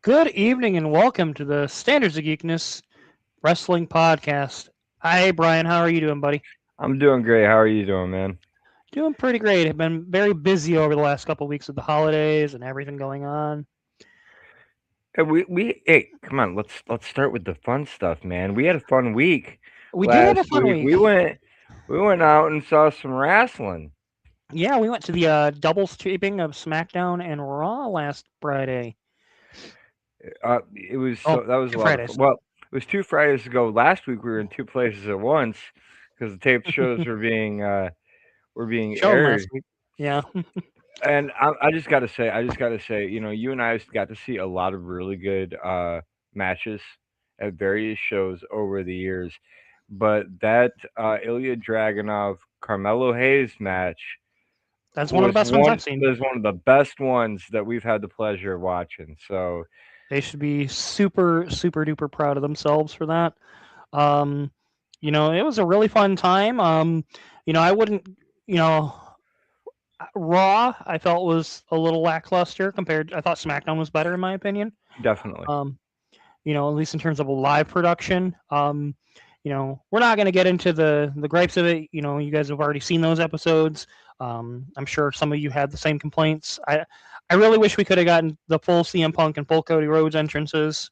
Good evening and welcome to the Standards of Geekness Wrestling Podcast. Hi, Brian. How are you doing, buddy? I'm doing great. How are you doing, man? Doing pretty great. I've been very busy over the last couple of weeks with the holidays and everything going on. Hey, come on, let's start with the fun stuff, man. We had a fun week We did have a last fun week. week. We went out and saw some wrestling. Yeah, we went to the doubles taping of SmackDown and Raw last Friday. It was Oh, that was a two lot of fun. Fridays. Well, it was 2 Fridays ago. Last week we were in two places at once because the taped shows were being Shown last aired. week. Yeah. And I just gotta say, you and I got to see a lot of really good matches at various shows over the years. But that Ilya Dragunov Carmelo Hayes match That's one of the best ones I've seen. was one of the best ones that we've had the pleasure of watching. So They should be super, super duper proud of themselves for that. Um, it was a really fun time. I wouldn't, you know, Raw, I felt was a little lackluster compared. I thought SmackDown was better in my opinion. definitely. Um, at least in terms of a live production. We're not going to get into the gripes of it. You guys have already seen those episodes. I'm sure some of you had the same complaints. I really wish we could have gotten the full CM Punk and full Cody Rhodes entrances.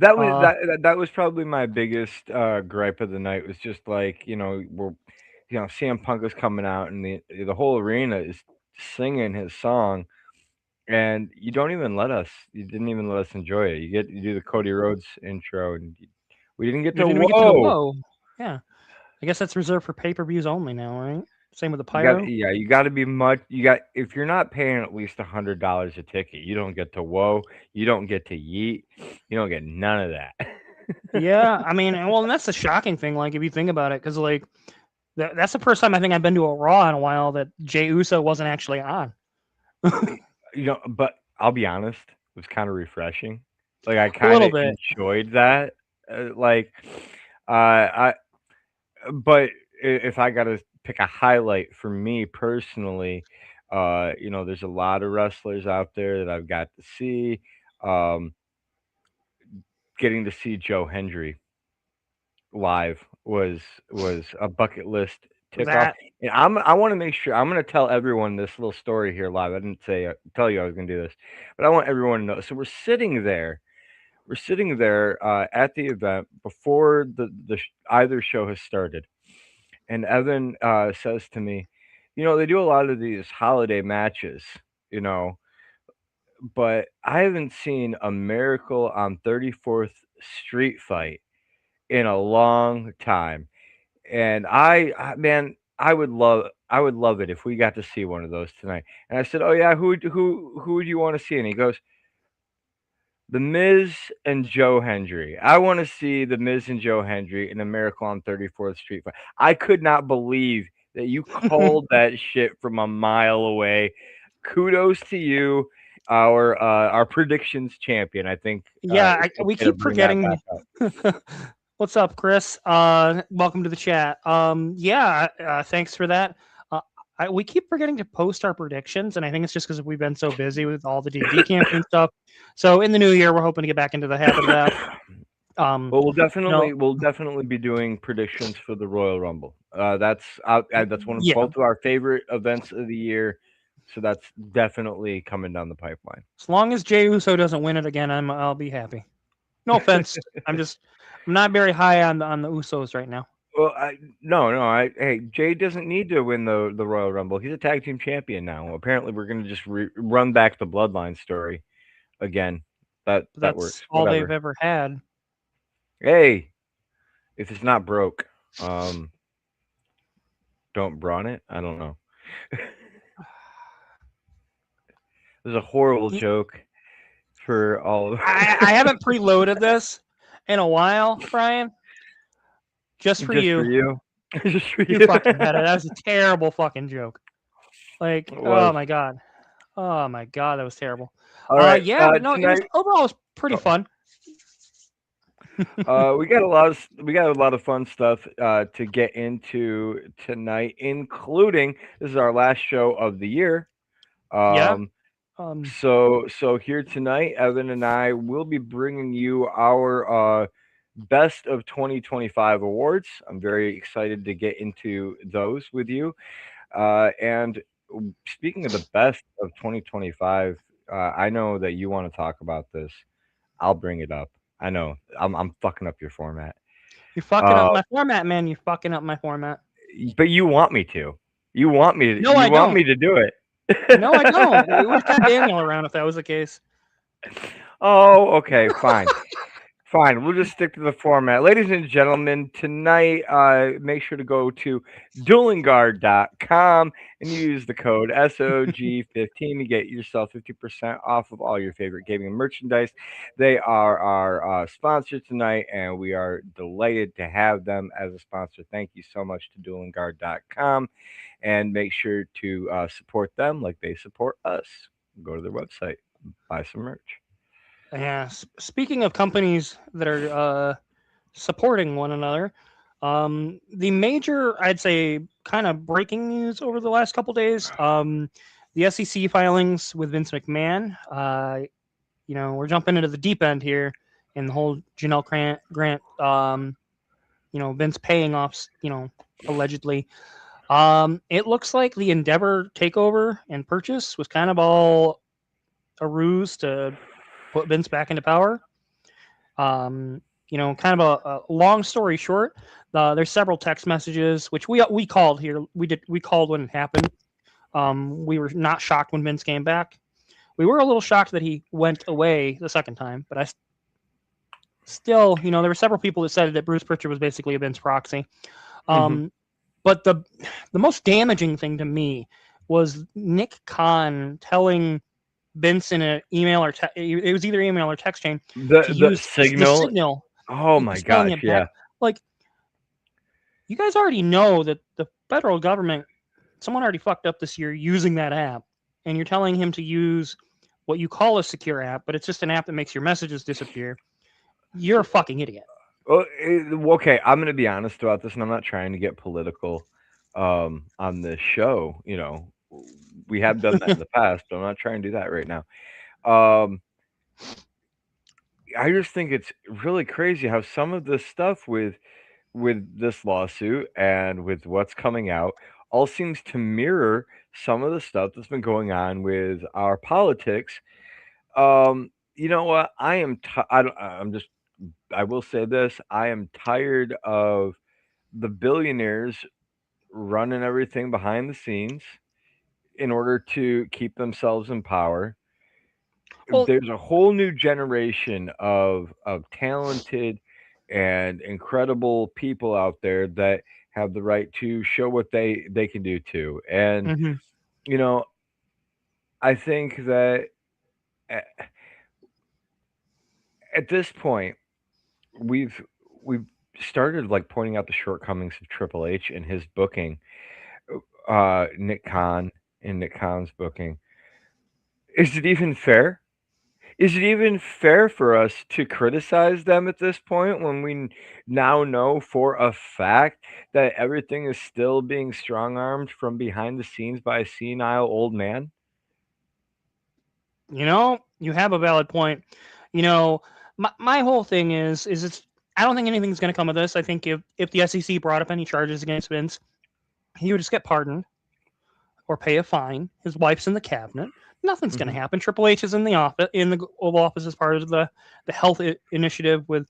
Uh, That was probably my biggest gripe of the night was just like, CM Punk is coming out and the whole arena is singing his song and you didn't even let us enjoy it. You do the Cody Rhodes intro and we didn't get we to didn't even get to the whoa. whoa. Yeah, I guess that's reserved for pay per views only now, right? Same with the You got pyro. yeah, you got to be much. You got if you're not paying at least $100 a ticket, you don't get to whoa. You don't get to yeet. You don't get none of that. Yeah, I mean, and that's the shocking thing. Like, if you think about it, because like that's the first time I think I've been to a Raw in a while that Jay Uso wasn't actually on. But I'll be honest, it was kind of refreshing. Like I A kind little of bit. enjoyed that. Like, I. But if I got to pick a highlight for me personally, there's a lot of wrestlers out there that I've got to see. Um, Getting to see Joe Hendry live was a bucket list tick off. That And I want to make sure I'm going to tell everyone this little story here live. I didn't tell you I was going to do this, but I want everyone to know. So we're sitting there. We're sitting there at the event before either show has started, and Evan says to me, they do a lot of these holiday matches, you know, but I haven't seen a Miracle on 34th Street fight in a long time. And man, I would love it if we got to see one of those tonight. And I said, "Oh yeah, who would you want to see?" And he goes, "The Miz and Joe Hendry. I want to see the Miz and Joe Hendry in a Miracle on 34th Street fight." I could not believe that you called that shit from a mile away. Kudos to you, our predictions champion. I think yeah, it's we okay to keep bring that back forgetting. up. What's up, Chris? Welcome to the chat. Yeah, thanks for that. Uh, we keep forgetting to post our predictions, and I think it's just because we've been so busy with all the D&D campaign stuff. So in the new year, we're hoping to get back into the habit of that. Um, Well, you know, we'll definitely be doing predictions for the Royal Rumble. That's one of yeah, both of our favorite events of the year, so that's definitely coming down the pipeline. as long as Jey Uso doesn't win it again, I'll be happy. No offense, I'm not very high on the Usos right now. Well, hey, Jay doesn't need to win the Royal Rumble. He's a tag team champion now. Apparently, we're gonna just run back the Bloodline story again. But That that's works. all they've Whatever. ever had. Hey, if it's not broke, don't brawn it. I don't know. There's a horrible joke for all of. I haven't preloaded this in a while, Brian. Just for Just for you. you. Just for You you. fucking had it. That was a terrible fucking joke. Like, It oh was. my god. Oh my god, that was terrible. All right. Yeah, but no, it was Tonight. overall it was pretty Oh, fun. we got a lot of fun stuff to get into tonight, including this is our last show of the year. Yeah. Um, Um, So here tonight, Evan and I will be bringing you our best of 2025 awards. I'm very excited to get into those with you. And speaking of the best of 2025, I know that you want to talk about this. I'll bring it up. I know I'm fucking up your format. you're fucking Uh, up my format, man. You're fucking up my format. but you want me to. You want me to. No, You I want don't. me to do it. No, I don't. We would have kept Daniel around if that was the case. Oh, okay, fine. Fine, we'll just stick to the format. Ladies and gentlemen, tonight, make sure to go to duelingguard.com and use the code SOG15 to get yourself 50% off of all your favorite gaming merchandise. They are our sponsor tonight, and we are delighted to have them as a sponsor. Thank you so much to duelingguard.com, and make sure to support them like they support us. Go to their website, buy some merch. Yeah. Speaking of companies that are supporting one another, the major, I'd say, kind of breaking news over the last couple days, the SEC filings with Vince McMahon. We're jumping into the deep end here, and the whole Janelle Grant, Vince paying off, allegedly. It looks like the Endeavor takeover and purchase was kind of all a ruse to put Vince back into power. Kind of a long story short, there's several text messages which we called here. We called when it happened. We were not shocked when Vince came back. We were a little shocked that he went away the second time, but I still, there were several people that said that Bruce Pritchard was basically a Vince proxy. Hmm. Um, but the most damaging thing to me was Nick Khan telling Vince in an email it was either email or text chain to The use the signal. signal. Oh He my was telling gosh, it back. yeah. Like, you guys already know that the federal government, someone already fucked up this year using that app, and you're telling him to use what you call a secure app, but it's just an app that makes your messages disappear. You're a fucking idiot. Okay, I'm gonna be honest about this, and I'm not trying to get political on this show. We have done that in the past, but I'm not trying to do that right now. Um, I just think it's really crazy how some of this stuff with this lawsuit and with what's coming out all seems to mirror some of the stuff that's been going on with our politics. You know what? I'm just. I will say this: I am tired of the billionaires running everything behind the scenes in order to keep themselves in power. Well, There's a whole new generation of talented and incredible people out there that have the right to show what they can do too. And mhm. you know, I think that at, at this point we've we've started like pointing out the shortcomings of Triple H and his booking, Nick Khan and Nick Khan's booking. Is it even fair? Is it even fair for us to criticize them at this point when now know for a fact that everything is still being strong armed from behind the scenes by a senile old man? You have a valid point. You know, my whole thing is it's I don't think anything's going to come of this. I think if the SEC brought up any charges against Vince, he would just get pardoned or pay a fine. His wife's in the cabinet. Nothing's going to Hmm. happen. Triple H is in the office, in the Oval Office, as part of the health initiative with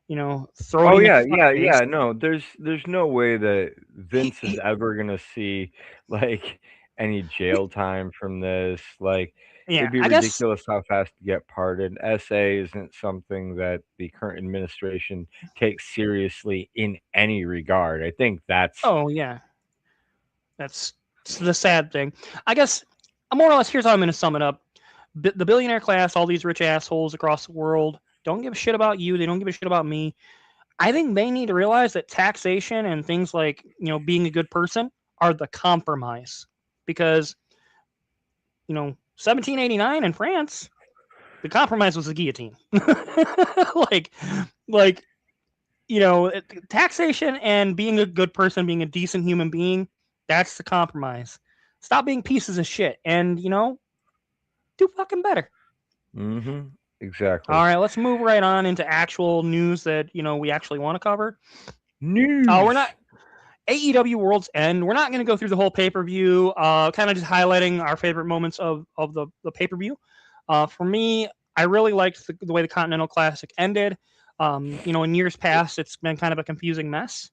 Oh throating at yeah, yeah, fuckface. yeah. No, there's no way that He, Vince is he, ever gonna see like any we, jail time from this. Like it'd yeah, be I guess. ridiculous how fast to get pardoned. SA isn't something that the current administration takes seriously in any regard. I think that's Oh yeah, that's the sad thing. I guess more or less. Here's how I'm going to sum it up: the billionaire class, all these rich assholes across the world, don't give a shit about you. They don't give a shit about me. I think they need to realize that taxation and things like being a good person are the compromise, because 1789 in France, the compromise was the guillotine. like like taxation and being a good person, being a decent human being, that's the compromise. Stop being pieces of shit, and do fucking better. Mm-hmm. Exactly. All right, let's move right on into actual news that we actually want to cover. We're News. not AEW Worlds End. We're not going to go through the whole pay per view. Kind of just highlighting our favorite moments of the pay per view. For me, I really liked the way the Continental Classic ended. In years past, it's been kind of a confusing mess.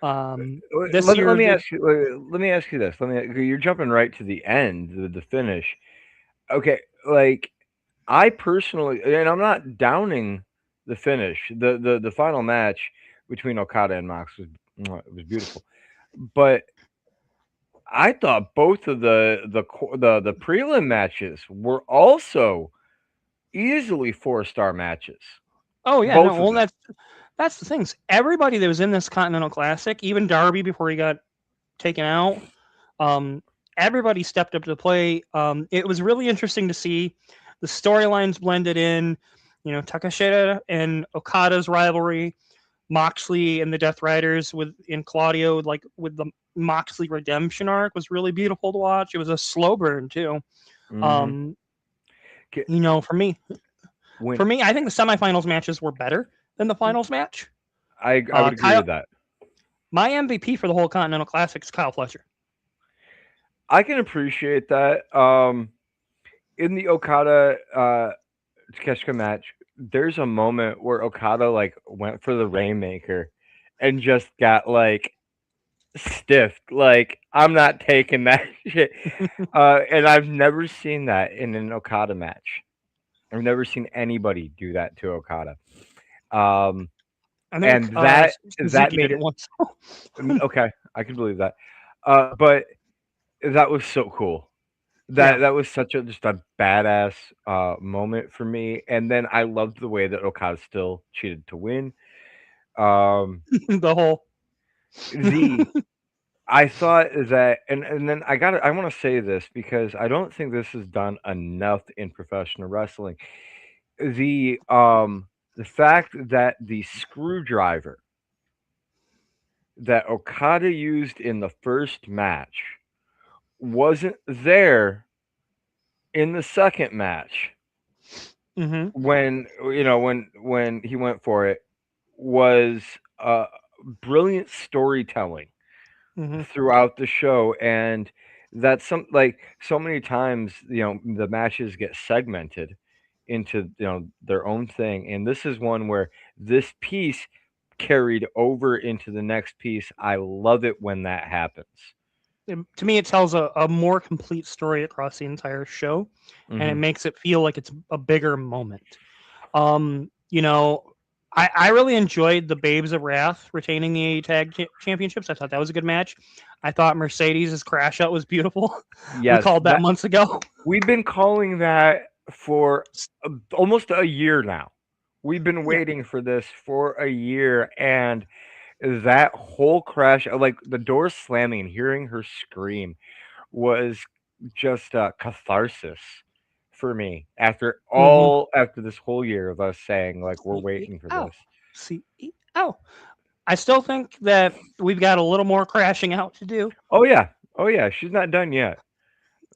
This Let year, me ask you. Let me ask you this. You're jumping right to the end, the finish. Okay, like I personally, and I'm not downing the finish. The final match between Okada and Mox it was beautiful, but I thought both of the prelim matches were also easily 4-star matches. oh yeah, no, Both of well them. that's the things. Everybody that was in this Continental Classic, even Darby before he got taken out, um, everybody stepped up to the plate. It was really interesting to see the storylines blended in. Takashita and Okada's rivalry, Moxley and the Death Riders with in Claudio, like with the Moxley redemption arc, was really beautiful to watch. It was a slow burn too. Hmm. Um, for me, When I think the semifinals matches were better than the finals match. I would agree Kyle, with that. my MVP for the whole Continental Classic is Kyle Fletcher. I can appreciate that. In the Okada Takeshita match, there's a moment where Okada like went for the Rainmaker and just got like stiffed. Like I'm not taking that shit. And I've never seen that in an Okada match. I've never seen anybody do that to Okada. Um, I think and that Suzuki made did it it once. okay. I can believe that. But that was so cool. Yeah, That was such a just a badass moment for me. And then I loved the way that Okada still cheated to win. Um, the whole. the I thought that, and then I want to say this because I don't think this is done enough in professional wrestling. The fact that the screwdriver that Okada used in the first match wasn't there in the second match Hmm. when when he went for it was brilliant storytelling Hmm. throughout the show. And that's some like so many times the matches get segmented into their own thing, and this is one where this piece carried over into the next piece. I love it when that happens. To me, it tells a more complete story across the entire show, and it Hmm. makes it feel like it's a bigger moment. Um, you know, I really enjoyed the Babes of Wrath retaining the championships. I thought that was a good match. I thought Mercedes' crash out was beautiful. We Yes, called that that months ago. we've been calling that for almost a year now. We've been Yeah. waiting for this for a year, and that whole crash, like the door slamming and hearing her scream, was just a catharsis for me Mm-hmm. after this whole year of us saying like we're waiting for CEO. this. CEO. I still think that we've got a little more crashing out to do. Oh yeah, oh yeah, she's not done yet.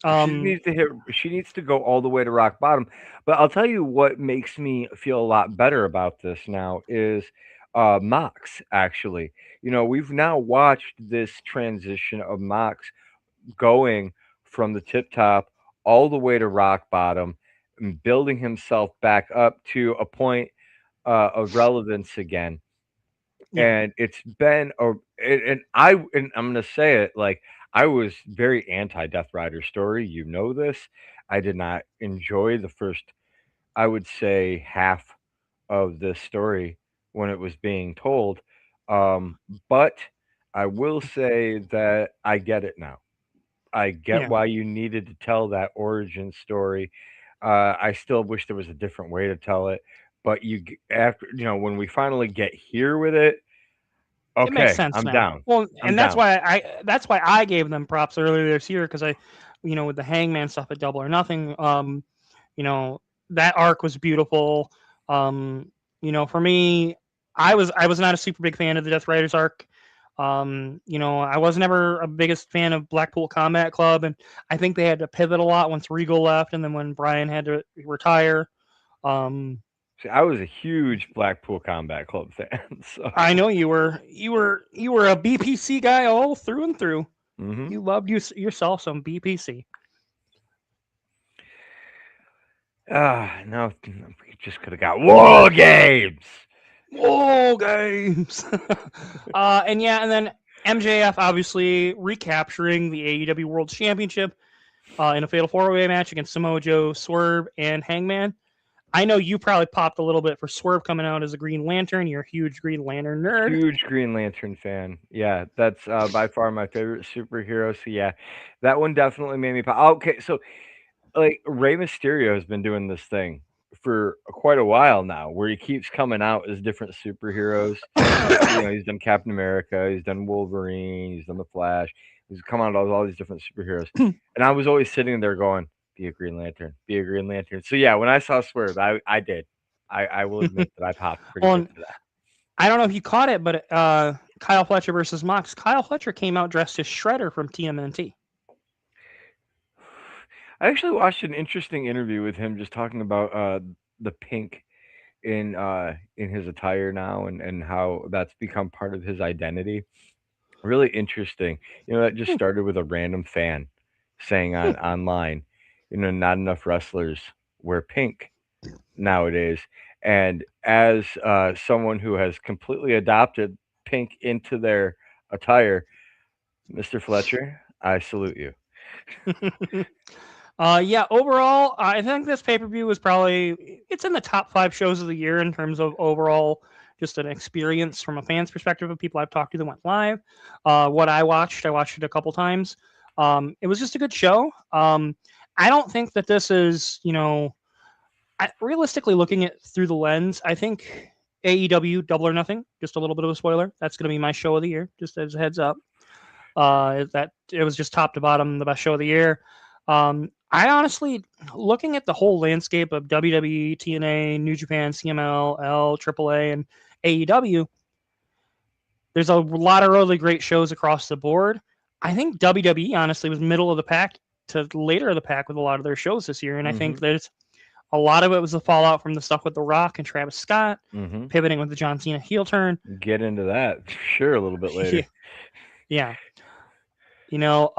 Um, She needs to go all the way to rock bottom. But I'll tell you what makes me feel a lot better about this now is Mox actually. We've now watched this transition of Mox going from the tip top all the way to rock bottom and building himself back up to a point of relevance again. yeah. And it's been and I'm gonna say it like I was very anti Death Rider story. This. I did not enjoy the first, I would say, half of this story when it was being told. Um, but I will say that I get it now. I get Yeah. why you needed to tell that origin story. I still wish there was a different way to tell it, but after when we finally get here with it, It makes okay, sense I'm now. down. Well, I'm and that's down. why I gave them props earlier this year because with the Hangman stuff at Double or Nothing, you know, that arc was beautiful. For me, I was not a super big fan of the Death Riders arc. I was never a biggest fan of Blackpool Combat Club, and I think they had to pivot a lot once Regal left, and then when Brian had to retire. Um, See, I was a huge Blackpool Combat Club fan, so. I know you were a BPC guy all through and through. Hmm. You loved yourself some BPC. No, we just could have got War Games. Whoa, games. And then MJF obviously recapturing the AEW World Championship in a Fatal 4-Way match against Samoa Joe, Swerve, and Hangman. I know you probably popped a little bit for Swerve coming out as a Green Lantern. You're a huge Green Lantern nerd. Huge Green Lantern fan. Yeah, that's by far my favorite superhero. So yeah, that one definitely made me pop. Okay, so like Rey Mysterio has been doing this thing for quite a while now, where he keeps coming out as different superheroes. He's done Captain America, he's done Wolverine, he's done the Flash. He's come out as all these different superheroes, and I was always sitting there going, "Be a Green Lantern, be a Green Lantern." So yeah, when I saw Swerve, I did. I will admit that I popped pretty Well, good and for that. I don't know if you caught it, but Kyle Fletcher versus Mox. Kyle Fletcher came out dressed as Shredder from TMNT. I actually watched an interesting interview with him just talking about the pink in his attire now and how that's become part of his identity. Really interesting. That just Hmm, started with a random fan saying hmm. online, not enough wrestlers wear pink nowadays. And as someone who has completely adopted pink into their attire, Mr. Fletcher, I salute you. Yeah, overall, I think this pay per view was probably it's in the top 5 shows of the year in terms of overall just an experience from a fan's perspective of people I've talked to that went live. What I watched it a couple times. It was just a good show. I don't think that this is realistically looking at through the lens. I think AEW Double or Nothing. Just a little bit of a spoiler. That's going to be my show of the year. Just as a heads up. That it was just top to bottom the best show of the year. I honestly, looking at the whole landscape of WWE, TNA, New Japan, CML, AAA, and AEW, there's a lot of really great shows across the board. I think WWE honestly was middle of the pack to later of the pack with a lot of their shows this year, and I think Hmm. there's a lot of it was the fallout from the stuff with The Rock and Travis Scott, Hmm. pivoting with the John Cena heel turn. Get into that, sure, a little bit yeah, later. yeah. You know,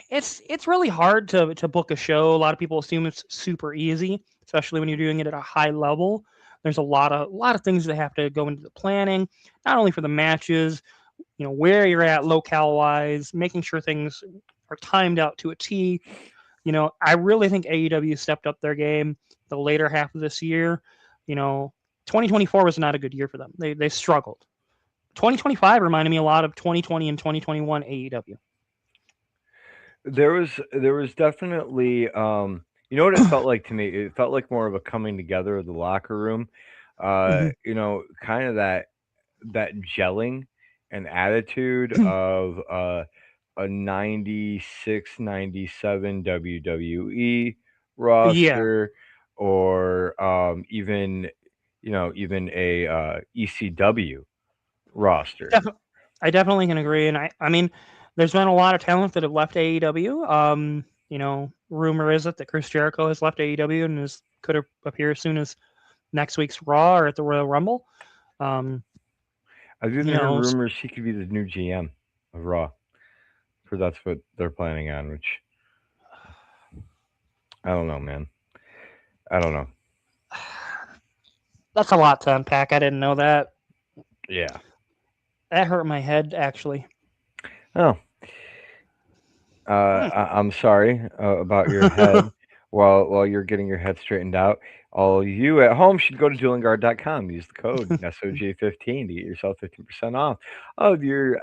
it's really hard to book a show. A lot of people assume it's super easy, especially when you're doing it at a high level. There's a lot of things that have to go into the planning, not only for the matches, where you're at locale wise, making sure things are timed out to a T. I really think AEW stepped up their game the later half of this year. You know, 2024 was not a good year for them. They struggled. 2025 reminded me a lot of 2020 and 2021 AEW. There was definitely what it felt like to me. It felt like more of a coming together of the locker room. Mhm. Kind of that gelling and attitude of a 96, 97 WWE Yeah, roster, or even a ECW roster. def- I definitely can agree, and I mean, there's been a lot of talent that have left AEW. Rumor is it that Chris Jericho has left AEW and could appear as soon as next week's Raw or at the Royal Rumble. Um, I've you even heard know, s- rumors he could be the new GM of Raw, for that's what they're planning on. Which I don't know, man. I don't know. that's a lot to unpack. I didn't know that. Yeah. That hurt my head actually. Oh, Hmm. I'm sorry about your head. While you're getting your head straightened out, all you at home should go to duelingguard.com. Use the code SOG15 to get yourself 15% off of your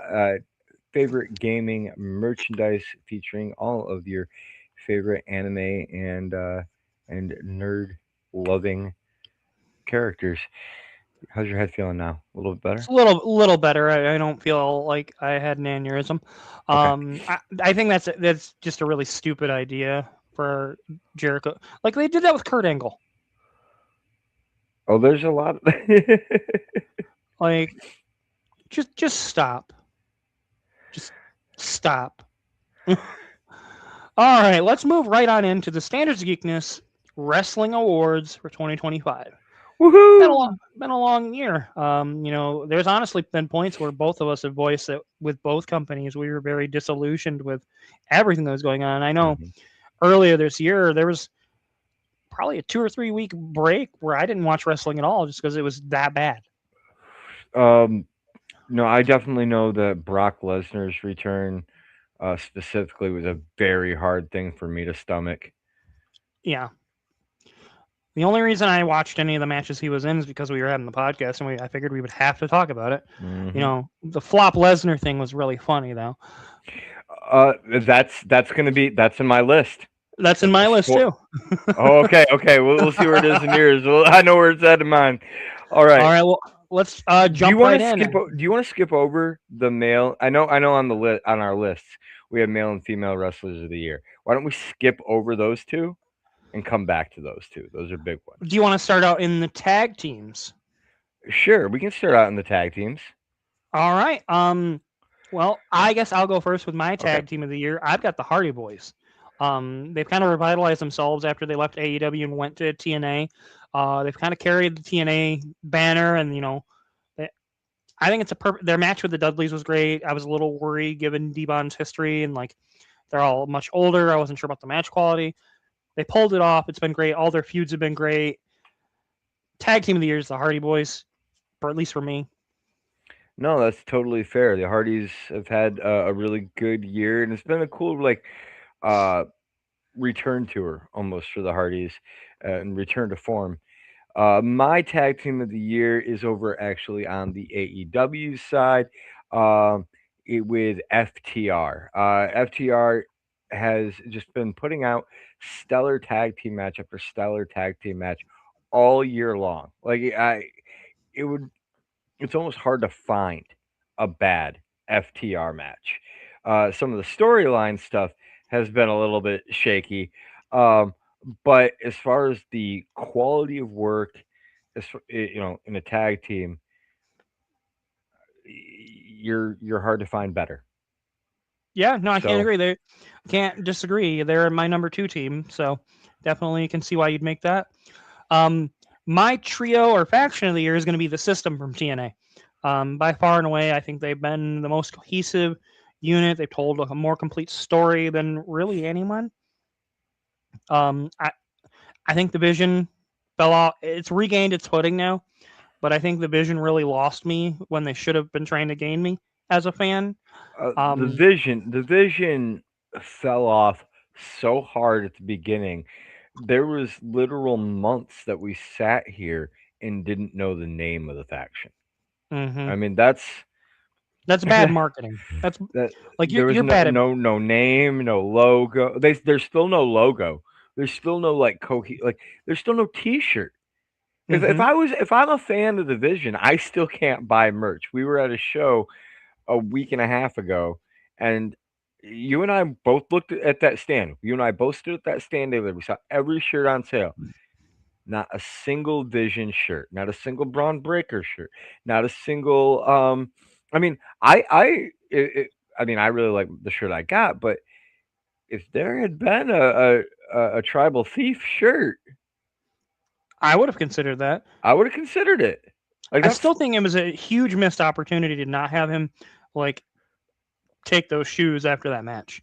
favorite gaming merchandise, featuring all of your favorite anime and nerd loving characters. How's your head feeling now? A little bit It's better? a little better. I don't feel like I had an aneurysm. Okay. I think that's just a really stupid idea for Jericho. Like they did that with Kurt Angle. Oh, there's a lot. Like Just stop. Just stop. All right, let's move right on into the Standards Geekness Wrestling Awards for 2025. Woohoo! Been a long year. There's honestly been points where both of us have voiced that with both companies we were very disillusioned with everything that was going on. I know Mhm. earlier this year there was probably a 2 or 3 week break where I didn't watch wrestling at all just because it was that bad. Um, no, I definitely know that Brock Lesnar's return specifically was a very hard thing for me to stomach. Yeah. The only reason I watched any of the matches he was in is because we were having the podcast and I figured we would have to talk about it. Hmm. The flop Lesnar thing was really funny though. That's gonna be that's in my list. That's in my list too. Oh, okay, okay. We'll see where it is in yours. Well, I know where it's at in mine. All All right. right, well, let's Do you jump want right to in. skip? Do you want to skip over the male? I know. On the list, on our lists, we have male and female wrestlers of the year. Why don't we skip over those two and come back to those two? Those are big ones. Do you want to start out in the tag teams? Sure, we can start out in the tag teams. All right. Well, I guess I'll go first with my Okay. tag team of the year. I've got the Hardy Boys. They've kind of revitalized themselves after they left AEW and went to TNA. They've kind of carried the TNA banner, and I think it's a perfect. Their match with the Dudleys was great. I was a little worried given D-Bon's history and like they're all much older. I wasn't sure about the match quality. They pulled it off. It's been great. All their feuds have been great. Tag team of the year is the Hardy Boys, or at least for me. No, that's totally fair. The Hardys have had a really good year, and it's been a cool uh, return tour almost for the Hardys and return to form. My tag team of the year is over actually on the AEW side um, with FTR. FTR has just been putting out stellar tag team match after stellar tag team match all year long. It would it's almost hard to find a bad FTR match. Some of the storyline stuff has been a little bit shaky, um, but as far as the quality of work, in a tag team, you're hard to find better. Yeah, no, I can't So agree. They can't disagree. They're my number two team, so definitely can see why you'd make that. Um, my trio or faction of the year is going to be the System from TNA. By far and away, I think they've been the most cohesive unit. They've told a more complete story than really anyone. Um, I I think the Vision fell off. It's regained its footing now, but I think the Vision really lost me when they should have been trying to gain me as a fan. the Um, vision fell off so hard at the beginning. There was literal months that we sat here and didn't know the name of the faction. mhm. I mean, that's That's bad marketing. That's that like there was you're no bad at no name, no logo. There's still no logo. There's still no there's still no T-shirt. mhm. If I'm a fan of the Vision, I still can't buy merch. We were at a show a week and a half ago, and you and I both looked at that stand. You and I both stood at that stand there. We saw every shirt on sale. Not a single Vision shirt, not a single Braun Breaker shirt, not a single. I mean, I mean, I really like the shirt I got, but if there had been a tribal thief shirt, I would have considered that. I would have considered it. Like I that's still think it was a huge missed opportunity to not have him like take those shoes after that match.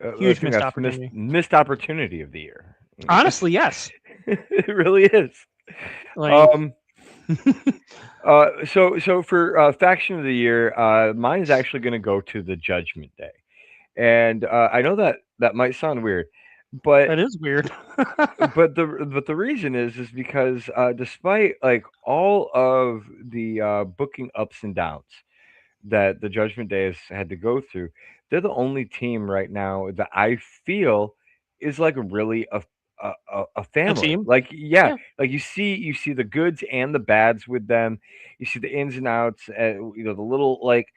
I Huge think missed that's opportunity. missed opportunity of the year. Honestly, yes. It really is. Like Um, so for faction of the year, mine is actually going to go to the Judgment Day. And I know that that might sound weird, but that is weird. the reason is because despite like all of the booking ups and downs that the Judgment Day has had to go through, they're the only team right now that I feel is like really a A family. team. Like yeah, Yeah. like you see the goods and the bads with them. You see the ins and outs. The little like.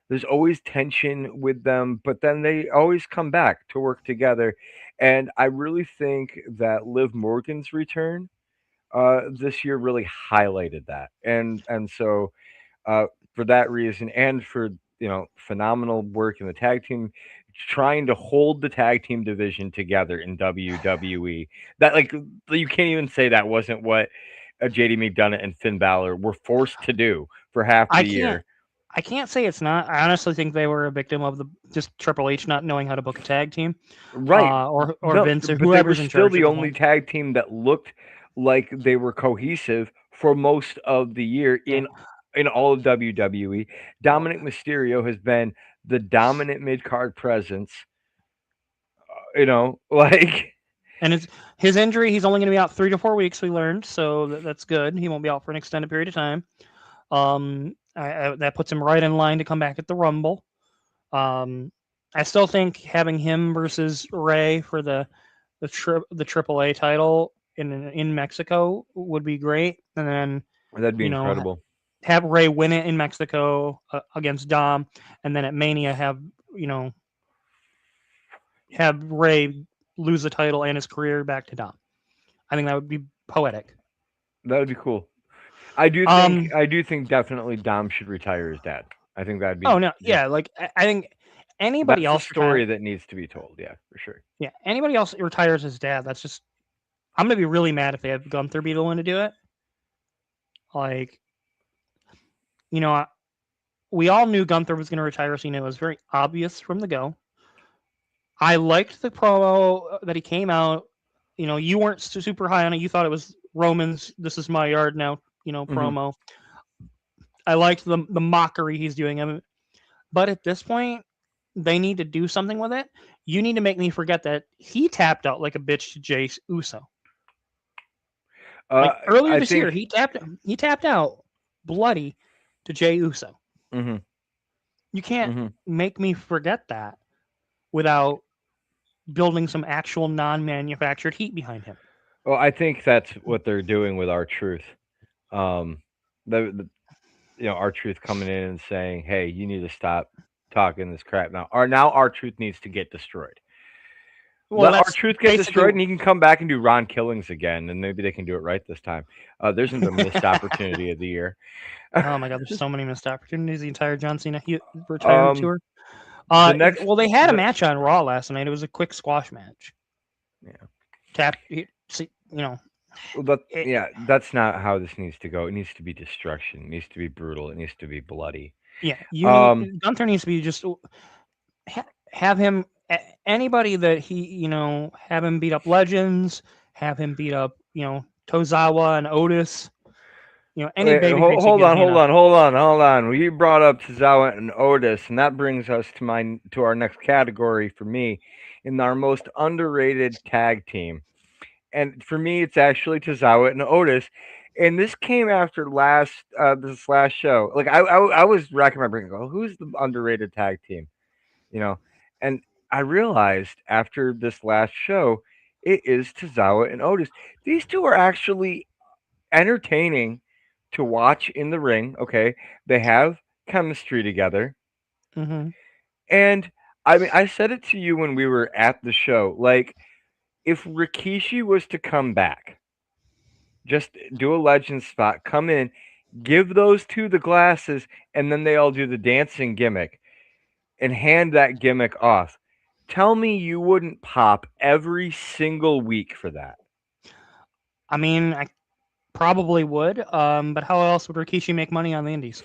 There's always tension with them, but then they always come back to work together. And I really think that Liv Morgan's return this year really highlighted that. And so uh, for that reason, and for phenomenal work in the tag team, trying to hold the tag team division together in WWE. That like you can't even say that wasn't what JD McDonough and Finn Balor were forced to do for half I the can't year. I can't say it's not. I honestly think they were a victim of the just Triple H not knowing how to book a tag team, Right. or No, Vince or but they were whoever's in still charge the at the only point. tag team that looked like they were cohesive for most of the year Yeah, in all of WWE. well, Dominic Mysterio has been the dominant mid card presence. Like and his injury. He's only going to be out 3 to 4 weeks. We learned, so that's good. He won't be out for an extended period of time. That puts him right in line to come back at the Rumble. Um, I still think having him versus Ray for the AAA title in Mexico would be great, and then that'd be you know incredible. have Ray win it in Mexico against Dom, and then at Mania you know have Ray lose the title and his career back to Dom. I think that would be poetic. That would be cool. I do think Um. I do think definitely Dom should retire his dad. I think that'd be Oh no. just Yeah. Like I think anybody that's the else retire. story that needs to be told. Yeah, for sure. Yeah. Anybody else retires his dad. That's just. I'm gonna be really mad if they have Gunther be the one to do it. Like you know, we all knew Gunther was gonna retire Cena. It was very obvious from the go. I liked the promo that he came out. You weren't super high on it. You thought it was Roman's "This is my yard now," Hmm. promo. I liked the mockery he's doing of it. But at this point, they need to do something with it. You need to make me forget that he tapped out like a bitch to Jay Uso. Uh, Like earlier I this year, think. he tapped out bloody to Jay Uso. Hmm. You can't Hmm. make me forget that without building some actual non-manufactured heat behind him. Well, I think that's what they're doing with our truth. Um, the our truth coming in and saying, "Hey, you need to stop talking this crap now." Or now our truth needs to get destroyed. Well, Let our that's truth get basically. destroyed, and he can come back and do Ron Killings again, and maybe they can do it right this time. There's a missed opportunity of the year. Oh my God, there's so many missed opportunities. The entire John Cena retirement um, tour. the next, Well, they had a the match on Raw last night. It was a quick squash match. yeah, See, you know, well, that it, yeah, that's not how this needs to go. It needs to be destruction. It needs to be brutal. It needs to be bloody. yeah. Um, Gunther needs to be just have him anybody that have him beat up Legends, have him beat up Tozawa and Otis. Any Wait, babyface he can hold get his on, hand hold on. on, hold on, hold on. Well, you brought up Tozawa and Otis, and that brings us to our next category for me, in our most underrated tag team. And for me, it's actually Tozawa and Otis. And this came after this last show. Like I was racking my brain, go, who's the underrated tag team? You know, and I realized after this last show, it is Tozawa and Otis. These two are actually entertaining to watch in the ring. Okay, they have chemistry together, Hmm. and I mean, I said it to you when we were at the show. Like, if Rikishi was to come back, just do a legend spot, come in, give those two the glasses, and then they all do the dancing gimmick and hand that gimmick off. Tell me you wouldn't pop every single week for that. I mean, I probably would. But how else would Rikishi make money on the Indies?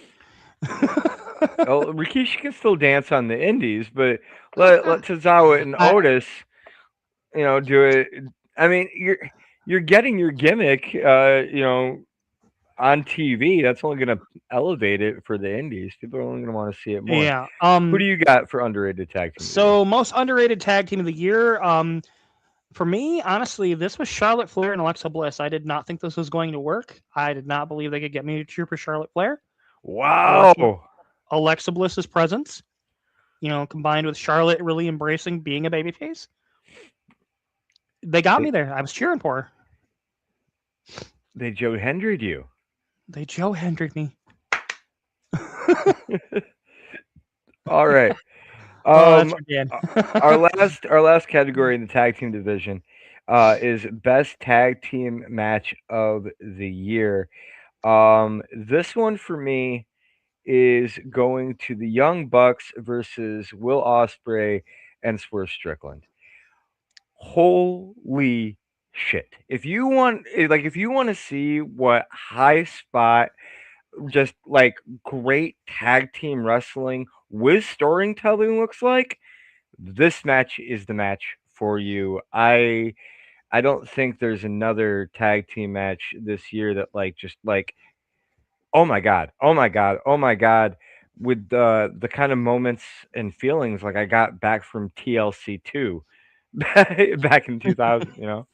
Well, Rikishi can still dance on the indies, but let Tozawa and I, Otis, do it. I mean, you're getting your gimmick, on TV. That's only going to elevate it for the indies. People are only going to want to see it more. yeah. Who do you got for underrated tag team of the year? So most underrated tag team of the year. For me, honestly, this was Charlotte Flair and Alexa Bliss. I did not think this was going to work. I did not believe they could get me to cheer for Charlotte Flair. Alexa Wow. Alexa Bliss's presence, combined with Charlotte really embracing being a babyface, they got They, me there. I was cheering for her. they Joe Hendrick'd you. They Joe Hendrick me. All right. Oh, that's Um, for Dan. uh, our last category in the tag team division is best tag team match of the year. This one for me is going to the Young Bucks versus Will Ospreay and Swerve Strickland. Holy shit. If you want to see what high spot just like great tag team wrestling with storytelling looks like, this match is the match for you. I don't think there's another tag team match this year that like just like oh my god, oh my god, oh my god, with the kind of moments and feelings like I got back from TLC two back in 2000. You know,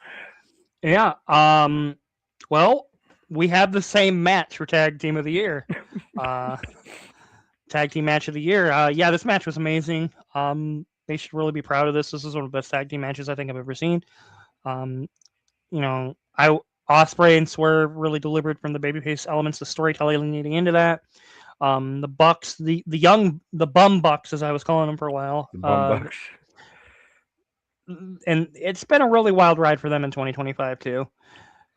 Yeah. Well, we have the same match for tag team of the year. Uh, tag team match of the year. Yeah, this match was amazing. They should really be proud of this. This is one of the best tag team matches I think I've ever seen. Um, I Osprey and Swerve really delivered from the babyface elements, the storytelling leading into that. The Bucks, the bum Bucks, as I was calling them for a while. the Bum Bucks. And it's been a really wild ride for them in 2025 too.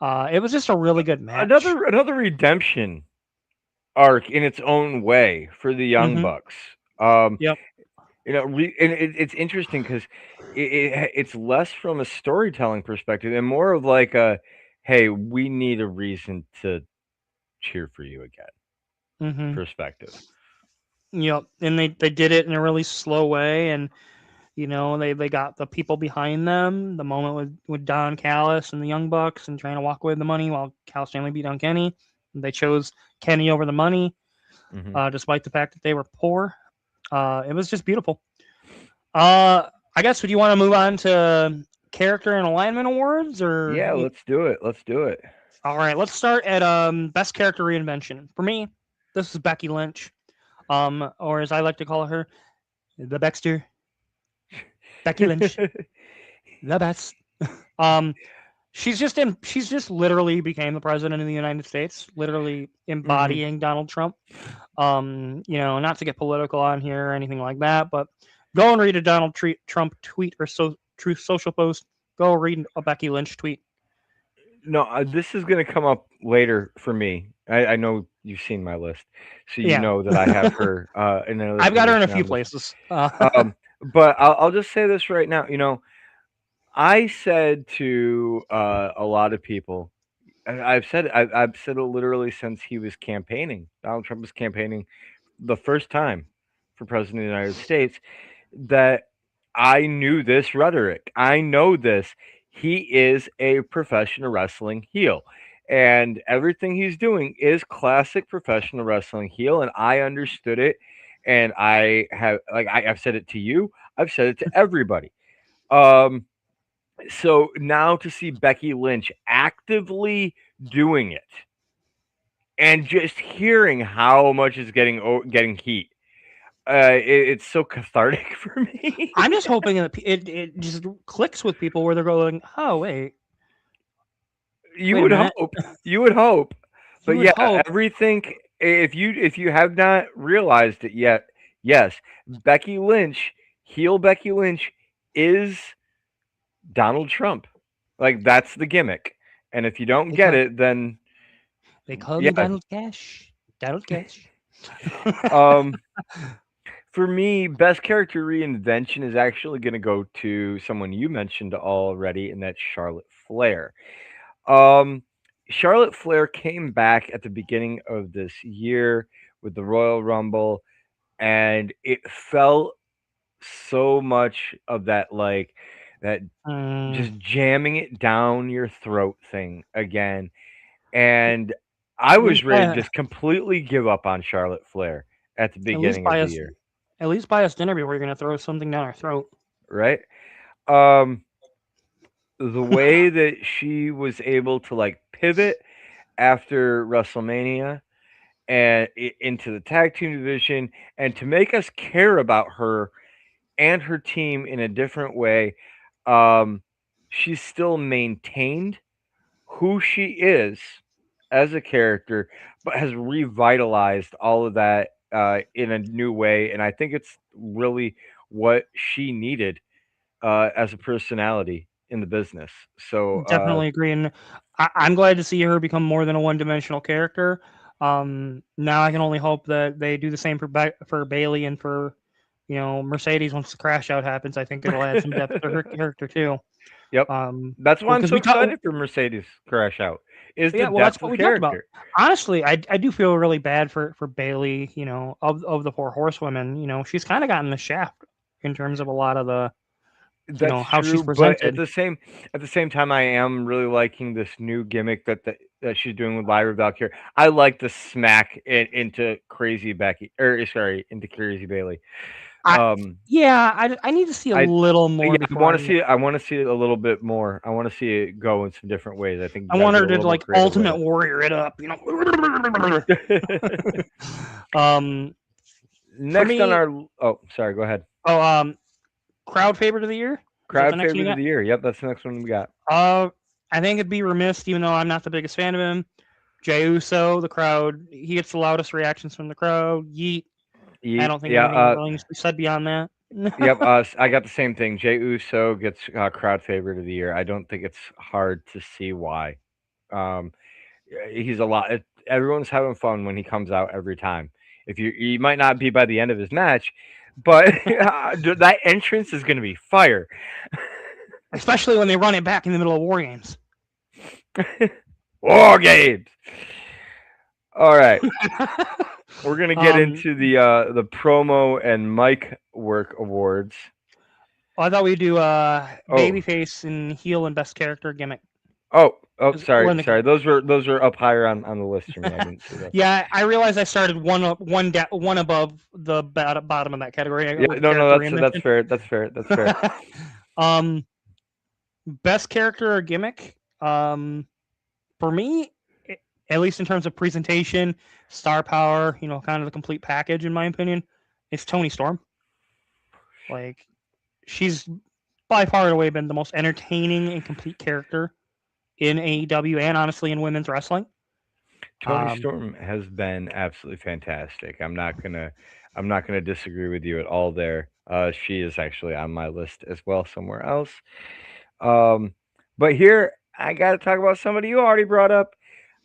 It was just a really good match. Another redemption arc in its own way for the Young Mm-hmm. Bucks. Um, Yep. and it's interesting because it's less from a storytelling perspective and more of like a, hey, we need a reason to cheer for you again Mm-hmm. perspective. Yep. And they did it in a really slow way, and they got the people behind them. The moment with Don Callis and the Young Bucks and trying to walk away with the money while Cal Stanley beat on Kenny. They chose Kenny over the money, Hmm. despite the fact that they were poor. It was just beautiful. I guess would you want to move on to character and alignment awards, or Yeah, let's do it. Let's do it. all right? Let's start at best character reinvention. For me, this is Becky Lynch, or as I like to call her, the Baxter, Becky Lynch, the best. Um, she's just literally became the president of the United States, literally Hmm. embodying Donald Trump. Not to get political on here or anything like that, but go and read a Trump tweet or Truth Social post. Go read a Becky Lynch tweet. No, this is going to come up later for me. I know you've seen my list, so you Yeah, know that I have her in another I've got her in a position few on this. places. But I'll just say this right now. You know, I said to a lot of people, I've said it literally since he was campaigning. Donald Trump was campaigning the first time for president of the United States that I knew this rhetoric. I know this. He is a professional wrestling heel. And everything he's doing is classic professional wrestling heel. And I understood it. And I've said it to you, I've said it to everybody. Um, so now to see Becky Lynch actively doing it and just hearing how much is getting heat, it's so cathartic for me. I'm just hoping that it just clicks with people where they're going, oh You wait a would minute. hope. You would hope. You But would yeah, hope. everything, if you have not realized it yet, yes, Becky Lynch, heel Becky Lynch is Donald Trump. Like that's the gimmick. And if you don't They get call it, then they call me yeah. Donald Cash. Donald Cash. Um for me, best character reinvention is actually going to go to someone you mentioned already, and that's Charlotte Flair. Um, Charlotte Flair came back at the beginning of this year with the Royal Rumble, and it felt so much of that, like that Mm, just jamming it down your throat thing again. And I at was least ready to just completely give up on Charlotte Flair at the at least beginning of buy the us year, at least buy us dinner before you're gonna throw something down our throat. right? Um, the way that she was able to like pivot after WrestleMania and into the tag team division and to make us care about her and her team in a different way. Um, she's still maintained who she is as a character, but has revitalized all of that in a new way. And I think it's really what she needed as a personality in the business. So Definitely agree, and I'm glad to see her become more than a one-dimensional character. Now I can only hope that they do the same for Bailey and for Mercedes once the crash out happens. I think it'll add some depth to her character too. Yep. That's why I'm Because so we talk, excited for Mercedes Crash Out. Is the yeah, well, that's depth what of we talked about. character. Honestly, I do feel really bad for Bailey. Of the four horsewomen, she's kind of gotten the shaft in terms of a lot of the That's how she's true, but presented. at the same time, I am really liking this new gimmick that she's doing with Lyra Valkyrie. I like the smack into Crazy Becky, or sorry, into Crazy Bailey. I Um, Yeah, I need to see a I little more Yeah, I before want to see it. I want to see it a little bit more. I want to see it go in some different ways. I think I you got to want get her a to little more like creative with Ultimate Warrior it up. it. um, for Next on me, our oh, sorry, go ahead. oh, crowd favorite of the year. Is that the Crowd next one you favorite of got? the year. Yep, that's the next one we got. Uh, I think it'd be remiss, even though I'm not the biggest fan of him. Jey Uso, the crowd, he gets the loudest reactions from the crowd. Yeet. I don't think Yeah, anything really needs to be said beyond that. yep. I got the same thing. Jey Uso gets crowd favorite of the year. I don't think it's hard to see why. Um, he's a lot. Everyone's having fun when he comes out every time. If you might not be by the end of his match, but that entrance is going to be fire. Especially when they run it back in the middle of War Games. War games. All right, we're gonna get into the promo and mic work awards. I thought we'd do Oh, babyface and heel and best character gimmick. oh, 'Cause we're in sorry. the Those were up higher on the list for me. I didn't see those. yeah, I realized I started one above the bottom of that category Yeah, with no, no, character that's mention. fair. That's fair. That's fair. um, best character or gimmick. For me, at least in terms of presentation, star power, kind of the complete package, in my opinion, it's Tony Storm. Like, she's by far and away been the most entertaining and complete character in AEW and honestly in women's wrestling. Tony Um, Storm has been absolutely fantastic. I'm not gonna disagree with you at all there. She is actually on my list as well somewhere else. Um, but here I got to talk about somebody you already brought up.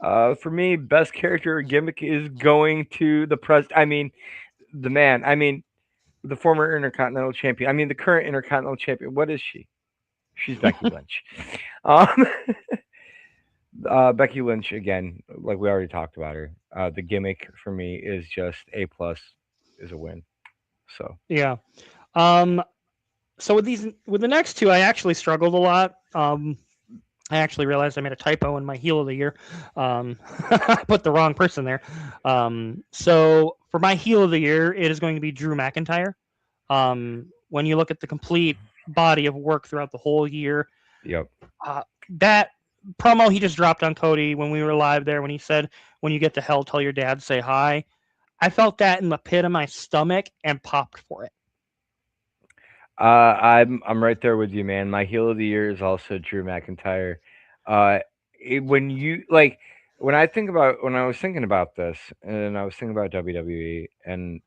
For me, best character or gimmick is going to the I mean, the man. I mean, the former Intercontinental Champion. I mean, the current Intercontinental Champion. What is she? She's Becky Lynch. Um, Becky Lynch again, like we already talked about her. The gimmick for me is just A plus is a win. So yeah. Um, so with the next two, I actually struggled a lot. I actually realized I made a typo in my heel of the year. I put the wrong person there. So for my heel of the year, it is going to be Drew McIntyre. When you look at the complete body of work throughout the whole year, yep. That promo he just dropped on Cody when we were live there, when he said, "When you get to hell, tell your dad, say hi." I felt that in the pit of my stomach and popped for it. I'm right there with you, man. My heel of the year is also Drew McIntyre. Uh, when you like when I was thinking about this and I was thinking about WWE and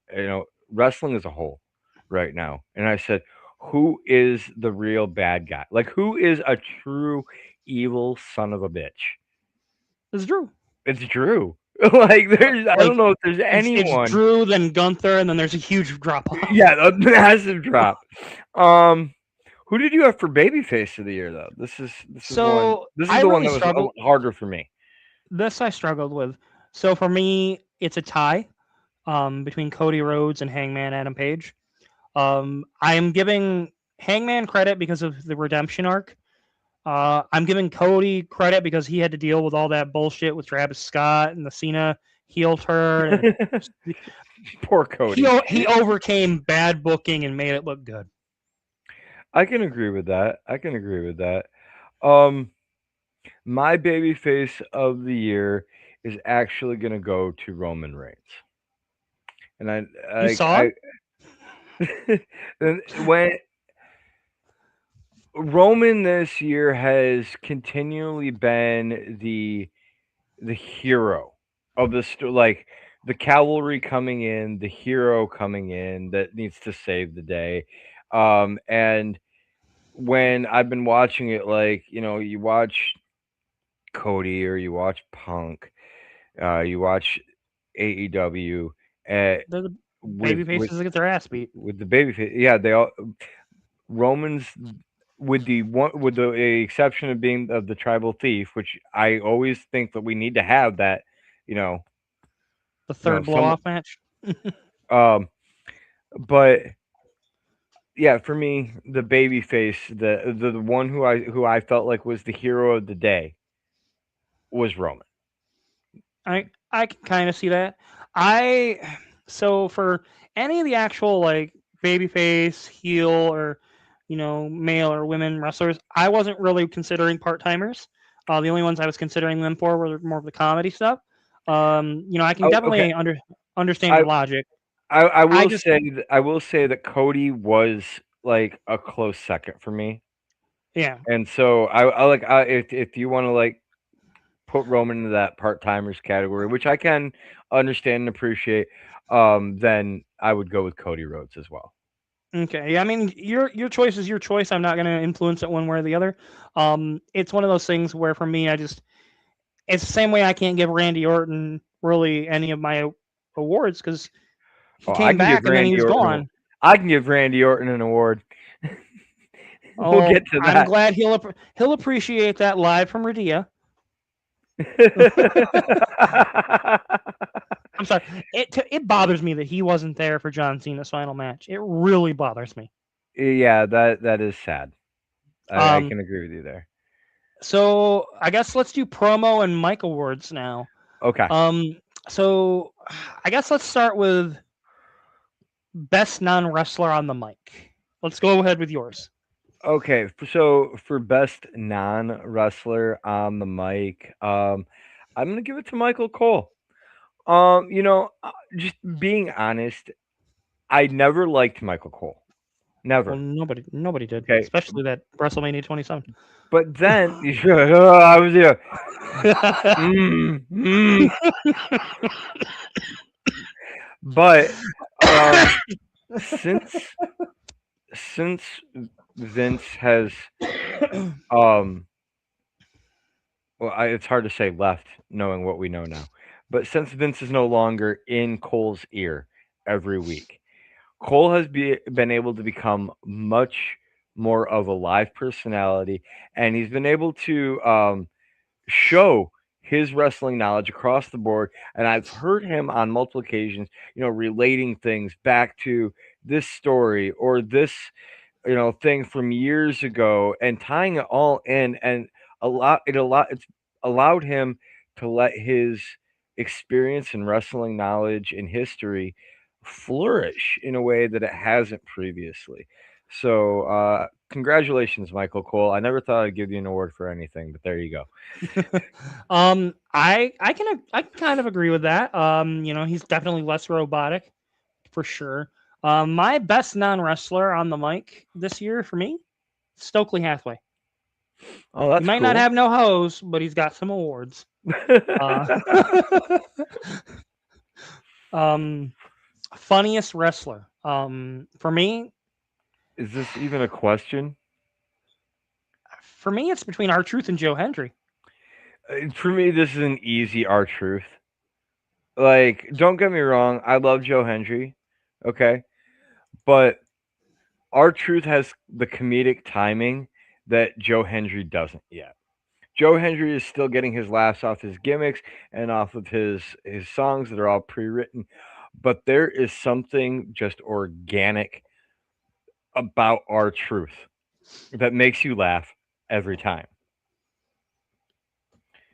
wrestling as a whole right now, and I said, who is the real bad guy? Like who is a true evil son of a bitch? It's Drew. It's Drew. Like there's I don't Like know if there's it's anyone. Drew, then Gunther, and then there's a huge drop off. Yeah, a massive drop. Um, who did you have for babyface of the year though? So This is I the one really that was a struggled. lot harder for me. This I struggled with. So for me, it's a tie between Cody Rhodes and Hangman Adam Page. I am giving Hangman credit because of the redemption arc. I'm giving Cody credit because he had to deal with all that bullshit with Travis Scott and the Cena heel turn, and Poor Cody. he overcame bad booking and made it look good. I can agree with that. I can agree with that. Um, my babyface of the year is actually gonna go to Roman Reigns, and You saw it? and when Roman this year has continually been the hero of the like the cavalry coming in, the hero coming in that needs to save the day. And when I've been watching it, like you watch Cody or you watch Punk, you watch AEW uh, They're the with baby faces that get their ass beat. the babyface. Yeah, they all Romans with the exception of being of the tribal thief, which I always think that we need to have that. You know, The third blow some off match. um, but yeah, for me, the babyface, the one who I felt like was the hero of the day was Roman. I can kind of see that. I so for any of the actual like babyface, heel, or male or women wrestlers, I wasn't really considering part timers. The only ones I was considering them for were more of the comedy stuff. I can Oh, okay. definitely understand I your logic. I will just say I will say that Cody was like a close second for me, yeah. and so if you want to like put Roman into that part timers category, which I can understand and appreciate, then I would go with Cody Rhodes as well. Okay, yeah, I mean your choice is your choice. I'm not going to influence it one way or the other. It's one of those things where for me, it's the same way I can't give Randy Orton really any of my awards because he Oh, I came can give back and then he Randy was Orton. gone. I can give Randy Orton an award. We'll Oh, get to I'm that. glad he'll appreciate that live from Radia. I'm sorry. It bothers me that he wasn't there for John Cena's final match. It really bothers me. Yeah, that is sad. I Um, can agree with you there. so I guess let's do promo and mic awards now. Okay. Um, so I guess let's start with best non-wrestler on the mic. Let's go ahead with yours. Okay. So for best non wrestler on the mic, I'm gonna give it to Michael Cole. Just being honest, I never liked Michael Cole. Well, Never. nobody did, Okay. especially that WrestleMania 27. But then I was here. Mm, mm. But since since Vince has um it's hard to say left knowing what we know now. But since Vince is no longer in Cole's ear every week, Cole has been able to become much more of a live personality, and he's been able to show his wrestling knowledge across the board. And I've heard him on multiple occasions, relating things back to this story or this, thing from years ago and tying it all in. And it's allowed him to let his experience and wrestling knowledge and history flourish in a way that it hasn't previously. So, congratulations, Michael Cole. I never thought I'd give you an award for anything, but there you go. I can kind of agree with that. He's definitely less robotic for sure. My best non-wrestler on the mic this year for me, Stokely Hathaway. Oh, He that's might not cool. have no hose, but he's got some awards. Uh, um, funniest wrestler. For me, Is this even a question? it's between R-Truth and Joe Hendry. For me, this is an easy R truth. Like, don't get me wrong, I love Joe Hendry, okay, but R truth has the comedic timing that Joe Hendry doesn't yet. Joe Hendry is still getting his laughs off his gimmicks and off of his songs that are all pre-written, but there is something just organic about our truth that makes you laugh every time.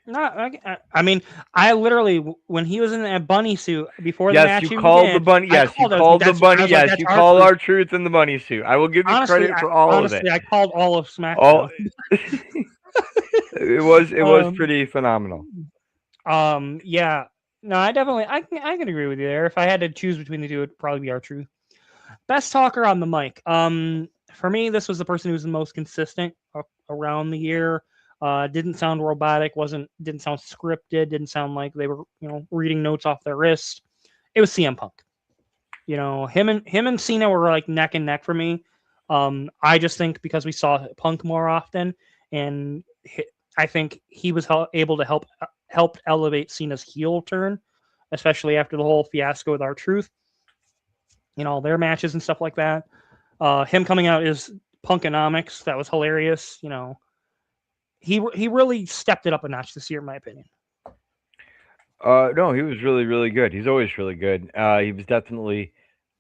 No, I mean, I literally when he was in that bunny suit before the Yes, match you even called the began, bunny. I Yes, you called. I was like, called the bunny. I was like, Yes, that's you called R-Truth. our truth in the bunny suit. I will give you Honestly, credit for all of it. I called all of All SmackDown. it was um, pretty phenomenal. yeah. No, I can agree with you there. If I had to choose between the two, it'd probably be R-Truth. Best talker on the mic. For me, this was the person who was the most consistent around the year. Didn't sound robotic. Didn't sound scripted. Didn't sound like they were reading notes off their wrist. It was CM Punk. Him and Cena were like neck and neck for me. I just think because we saw Punk more often, and I think he was able to help elevate Cena's heel turn, especially after the whole fiasco with R-Truth, their matches and stuff like that. Him coming out is Punkonomics, that was hilarious. He really stepped it up a notch this year, in my opinion. No, he was really, really good. He's always really good. He was definitely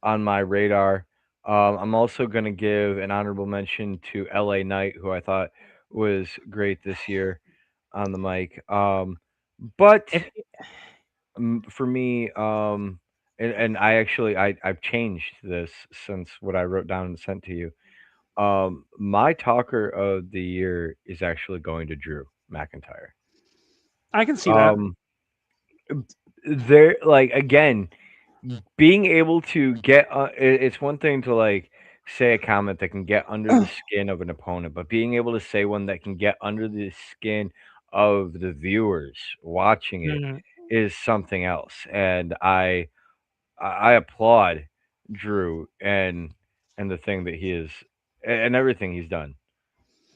on my radar. I'm also going to give an honorable mention to LA Knight, who I thought was great this year on the mic. But If for me, and I've changed this since what I wrote down and sent to you. My talker of the year is actually going to Drew McIntyre. I can see that. Um, there, like again, being able to get it's one thing to like say a comment that can get under the skin of an opponent, but being able to say one that can get under the skin of the viewers watching it Mhm. is something else. And I applaud Drew and the thing that he is and everything he's done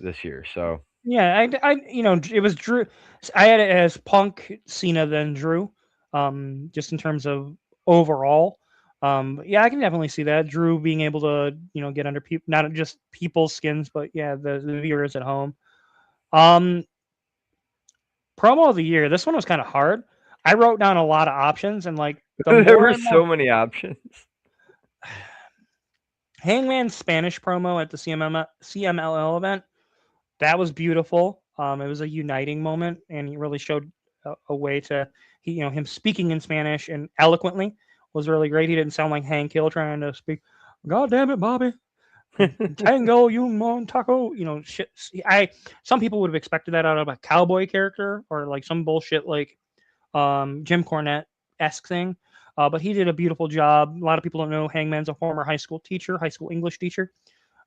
this year. So Yeah, it was Drew. I had it as Punk, Cena, then Drew. Just in terms of overall. But yeah, I can definitely see that Drew being able to, get under people, not just people's skins, but yeah, the viewers at home. Um, Promo of the year. This one was kind of hard. I wrote down a lot of options, and like the there more were and more so many options. Hangman's Spanish promo at the CMLL event, that was beautiful. It was a uniting moment, and he really showed a way to him speaking in Spanish and eloquently was really great. He didn't sound like Hank Hill trying to speak. God damn it, Bobby! Tango, you mon taco. Shit. Some people would have expected that out of a cowboy character or like some bullshit like Jim Cornette esque thing. But he did a beautiful job. A lot of people don't know Hangman's a former high school teacher, high school English teacher.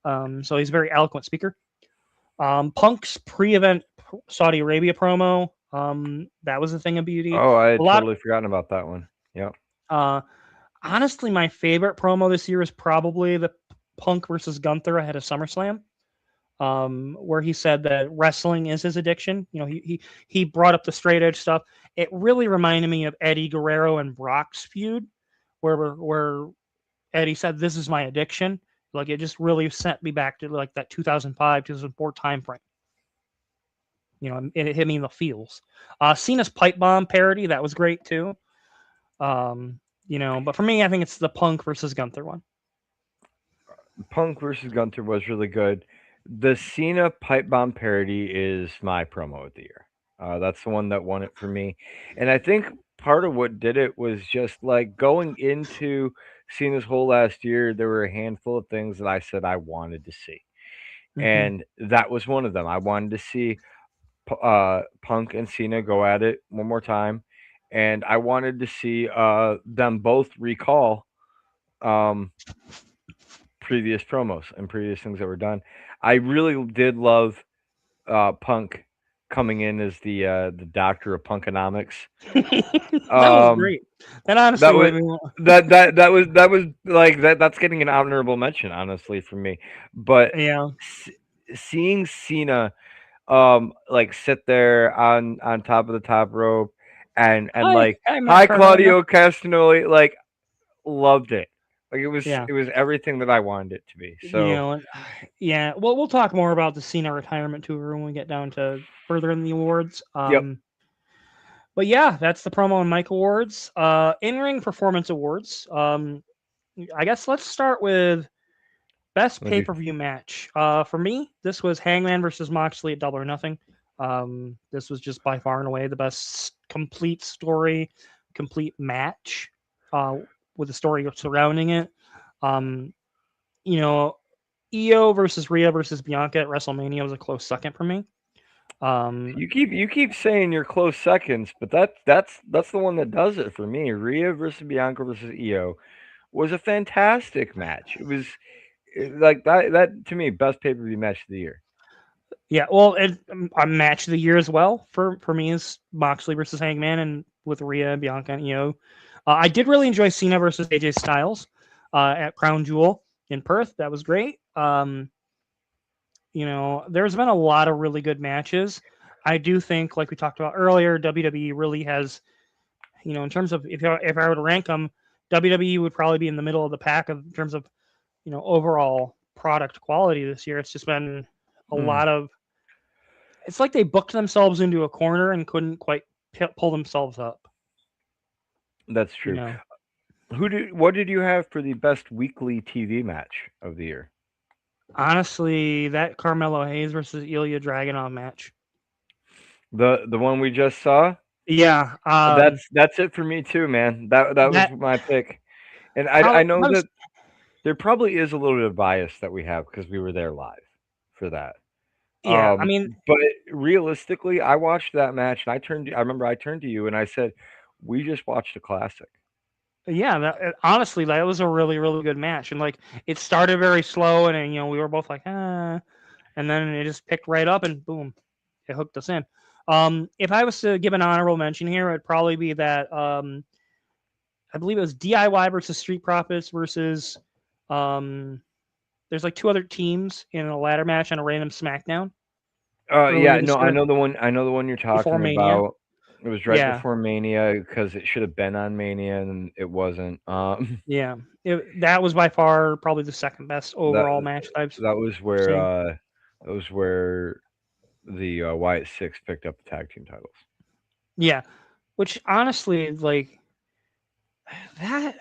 So he's a very eloquent speaker. Punk's pre-event Saudi Arabia promo, that was a thing of beauty. Oh, I A had lot. totally forgotten about that one. Yep. Uh, Honestly, my favorite promo this year is probably the Punk versus Gunther ahead of SummerSlam, where he said that wrestling is his addiction. He brought up the straight edge stuff. It really reminded me of Eddie Guerrero and Brock's feud, where Eddie said, "This is my addiction." Like it just really sent me back to like that 2005, 2004 time frame. It hit me in the feels. Cena's pipe bomb parody, that was great too. But for me, I think it's the Punk versus Gunther one. Punk versus Gunther was really good. The Cena pipe bomb parody is my promo of the year. That's the one that won it for me. And I think part of what did it was just like going into Cena's whole last year, there were a handful of things that I said I wanted to see. Mm-hmm. And that was one of them. I wanted to see Punk and Cena go at it one more time. And I wanted to see them both recall um, previous promos and previous things that were done. I really did love Punk coming in as the doctor of Punkonomics. That was Um, great. That honestly that was made me. that was like that's getting an honorable mention, honestly, for me. But Yeah, seeing Cena like sit there on top of the top rope and like hi, Matt hi Cardona. Claudio Castagnoli, like loved it. Like Yeah, it was everything that I wanted it to be. you So know, yeah. Well, we'll talk more about the Cena retirement tour when we get down to further in the awards. yep. But yeah, that's the promo and Mike Awards. In ring performance awards. I guess let's start with best Wanna pay do per view match. For me, this was Hangman versus Moxley at Double or Nothing. This was just by far and away the best complete story, complete match, uh, with the story surrounding it. Um, you know, Io versus Rhea versus Bianca at WrestleMania was a close second for me. Um, you keep saying you're close seconds, but that's the one that does it for me. Rhea versus Bianca versus Io was a fantastic match. It was like that to me best pay per view match of the year. yeah, well, a match of the year as well for me is Moxley versus Hangman and with Rhea, Bianca, and Io. I did really enjoy Cena versus AJ Styles at Crown Jewel in Perth. That was great. There's been a lot of really good matches. I do think, like we talked about earlier, WWE really has in terms of if I were to rank them, WWE would probably be in the middle of the pack in terms of overall product quality this year. It's just been a Mm, lot of. It's like they booked themselves into a corner and couldn't quite pull themselves up. that's You true. know, What did you have for the best weekly TV match of the year? honestly, that Carmelo Hayes versus Ilya Dragunov match. The one we just saw? Yeah, That's it for me too, man. That was that my pick. And I probably know that was that there probably is a little bit of bias that we have because we were there live for that. yeah. I mean, But realistically, I watched that match and I remember I turned to you and I said, "We just watched a classic." yeah. Honestly, that was a really really good match, and like it started very slow, and then, we were both like and then it just picked right up, and boom, it hooked us in. If I was to give an honorable mention here, it'd probably be that I believe it was DIY versus Street Profits versus um, there's like two other teams in a ladder match on a random SmackDown earlier Yeah, this no, year I know the one you're before talking Mania. about. It was right Yeah, before Mania because it should have been on Mania and it wasn't. yeah. That was by far probably the second best That overall match that I've that was where seen. that was where the Wyatt Six picked up the tag team titles. Yeah, which honestly, like that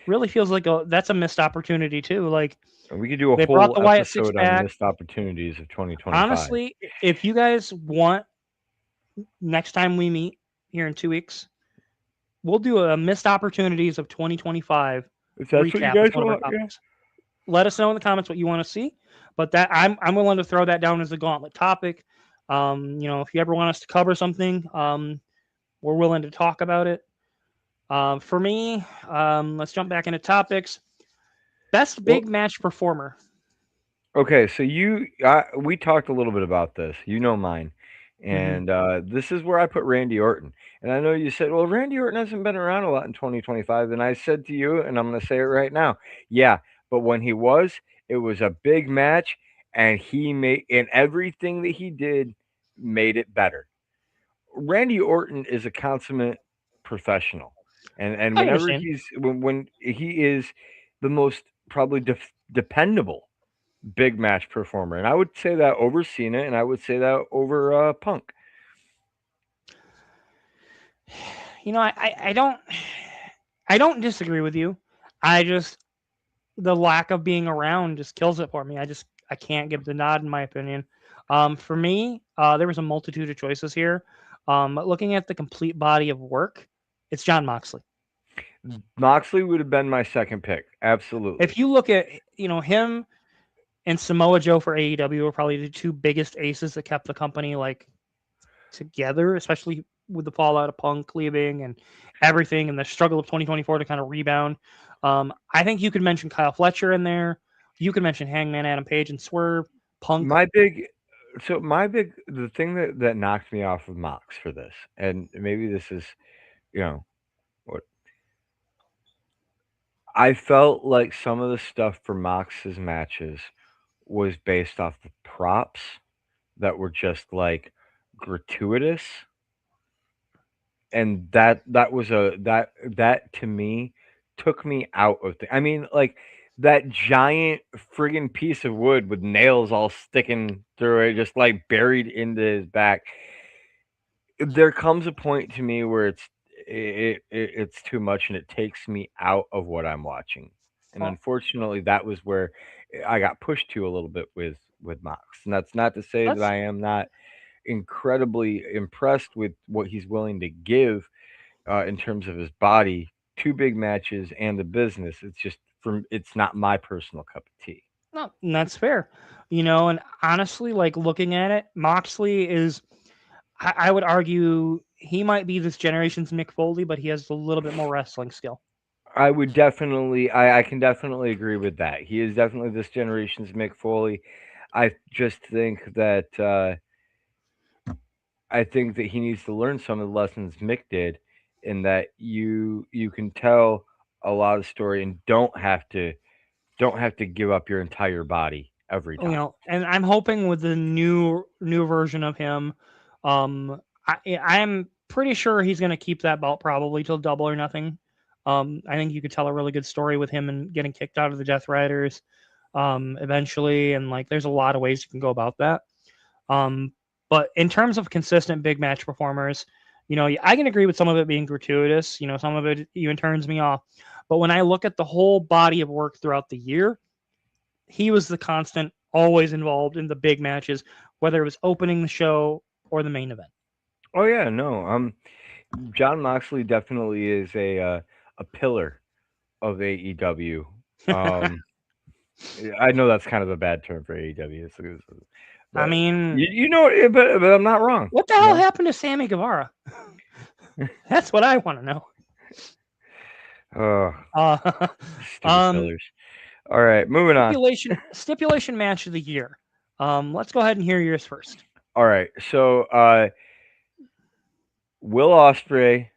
really feels like that's a missed opportunity too. Like And we could do a they brought whole the Wyatt Six episode on back. missed opportunities of 2025. Honestly, if you guys want, next time we meet here in 2 weeks, we'll do a missed opportunities of 2025 If that's what you recap as guys one of our want, yeah. topics. Let us know in the comments what you want to see. But that I'm willing to throw that down as a gauntlet topic. If you ever want us to cover something, we're willing to talk about it. For me, let's jump back into topics. Best Well, big match performer. okay, so we talked a little bit about this. You know mine. Hmm. And this is where I put Randy Orton. And I know you said, well, Randy Orton hasn't been around a lot in 2025. And I said to you, and I'm going to say it right now, yeah, but when he was, it was a big match, and and everything that he did made it better. Randy Orton is a consummate professional. And I whenever understand. when he is the most probably dependable big match performer, and I would say that over Cena, and I would say that over Punk. I don't disagree with you. I just the lack of being around just kills it for me. I can't give the nod in my opinion. For me, there was a multitude of choices here. Looking at the complete body of work, it's John Moxley. Moxley would have been my second pick, absolutely. If you look at him and Samoa Joe for AEW were probably the two biggest aces that kept the company like together, especially with the fallout of Punk leaving and everything and the struggle of 2024 to kind of rebound. I think you could mention Kyle Fletcher in there. You could mention Hangman Adam Page and Swerve, Punk. My big, the thing that knocked me off of Mox for this, and maybe this is, you know, what I felt like some of the stuff for Mox's matches was based off of props that were just like gratuitous, and that to me took me out of the. I mean, like that giant friggin' piece of wood with nails all sticking through it, just like buried into his back. There comes a point to me where it's too much, and it takes me out of what I'm watching. And Well, unfortunately, that was where I got pushed to a little bit with Mox. And that's not to say that that's I am not incredibly impressed with what he's willing to give in terms of his body, two big matches and the business. It's just it's not my personal cup of tea. no, and that's fair. And honestly, like looking at it, Moxley is. I would argue he might be this generation's Mick Foley, but he has a little bit more wrestling skill. I can definitely agree with that. He is definitely this generation's Mick Foley. I just think that he needs to learn some of the lessons Mick did, in that you can tell a lot of story and don't have to give up your entire body every time. And I'm hoping with the new version of him, I am pretty sure he's going to keep that belt probably till Double or Nothing. I think you could tell a really good story with him and getting kicked out of the Death Riders eventually, and like there's a lot of ways you can go about that. Um, but in terms of consistent big match performers, I can agree with some of it being gratuitous. Some of it even turns me off. But when I look at the whole body of work throughout the year, he was the constant, always involved in the big matches, whether it was opening the show or the main event. Oh yeah, no. John Moxley definitely is a pillar of AEW. Um, I know that's kind of a bad term for AEW, I but mean, you know, but I'm not wrong. what the You hell know. happened to Sammy Guevara? That's what I want to know. Oh, Uh, stupid um, pillars. All right, moving on. stipulation match of the year. Let's go ahead and hear yours first. All right, so Will Ospreay.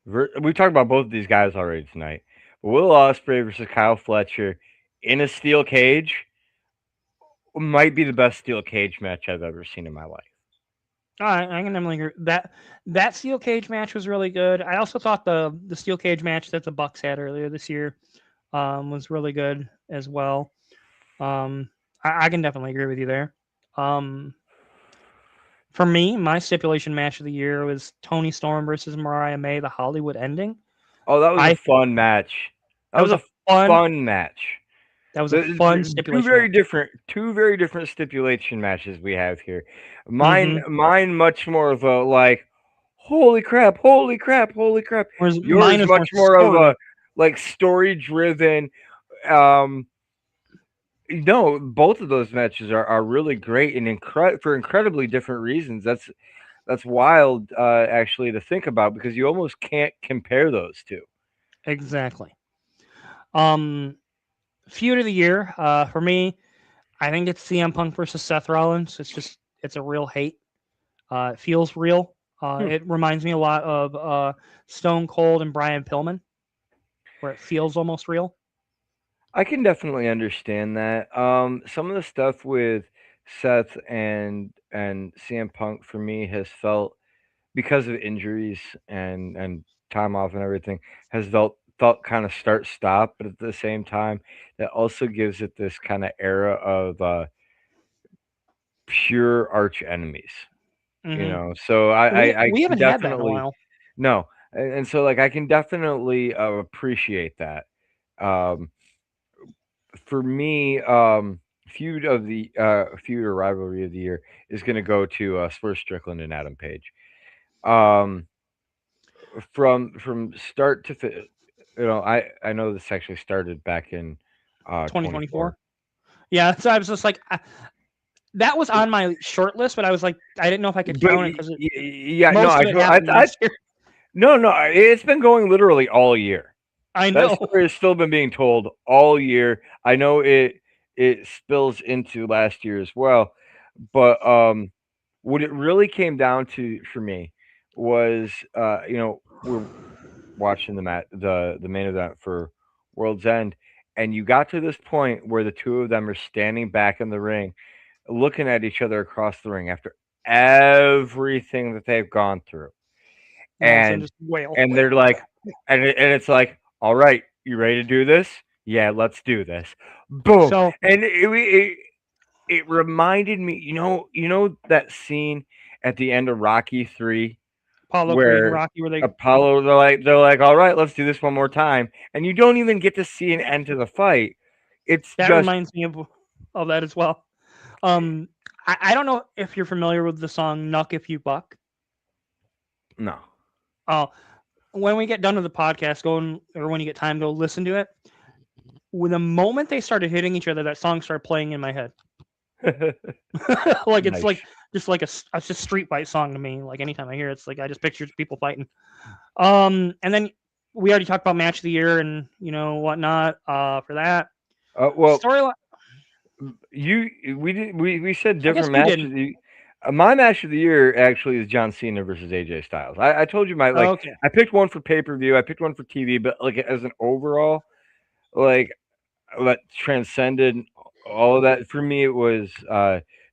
We talked about both of these guys already tonight. Will Ospreay versus Kyle Fletcher in a steel cage might be the best steel cage match I've ever seen in my life. I can definitely agree. That steel cage match was really good. I also thought the steel cage match that the Bucks had earlier this year was really good as well. I can definitely agree with you there. Um, for me, my stipulation match of the year was Tony Storm versus Mariah May, the Hollywood ending. Oh, that was a I fun match. That that was was a a fun fun match. that was a fun The stipulation match. two very different stipulation matches we have here. Mm-hmm. Mine much more of a like, holy crap, holy crap, holy crap. Whereas mine Yours was more much more of a story. like story driven. Um, no, both of those matches are really great and for incredibly different reasons. That's wild, actually, to think about because you almost can't compare those two. Exactly. Um, feud of the year. For me, I think it's CM Punk versus Seth Rollins. It's a real hate. It feels real. Hmm. It reminds me a lot of Stone Cold and Brian Pillman, where it feels almost real. I can definitely understand that. Some of the stuff with Seth and CM Punk for me has felt because of injuries and time off and everything has felt kind of start stop, but at the same time, that also gives it this kind of era of pure arch enemies. You Hmm. know, so I We can haven't had that in a definitely while. no, and so like I can definitely appreciate that. Um, for me, feud or rivalry of the year is going to go to Spurs Strickland and Adam Page. Um, from start to I know this actually started back in 24. 2024. Yeah, so I was just like, that was on my short list, but I was like, I didn't know if I could But count it because yeah, no, most of it happened last year. no, it's been going literally all year. I That know. story has still been being told all year. I know it spills into last year as well, but what it really came down to for me was we're watching the main event for World's End, and you got to this point where the two of them are standing back in the ring, looking at each other across the ring after everything that they've gone through, And all of a sudden, and just wail, and wail, they're like, wail. and it's like, all right, you ready to do this? Yeah, let's do this. Boom, So and it reminded me, you know that scene at the end of Rocky 3 Apollo Creed and where Rocky, where they Apollo they're like, all right, let's do this one more time, and you don't even get to see an end to the fight. It's that just reminds me of that as well. Um, I don't know if you're familiar with the song "Nuck If You Buck." no. Oh, when we get done with the podcast, or when you get time, go listen to it. When the moment they started hitting each other, that song started playing in my head. Like it's Nice. like just like it's just street fight song to me. Like anytime I hear it, it's like I just picture people fighting. And then we already talked about match of the year and whatnot. For that Well, storyline, you we said I guess different we matches. didn't. My match of the year actually is John Cena versus AJ Styles. I told you Okay, I picked one for pay per view, I picked one for TV, but like as an overall, like that transcended all of that. For me, it was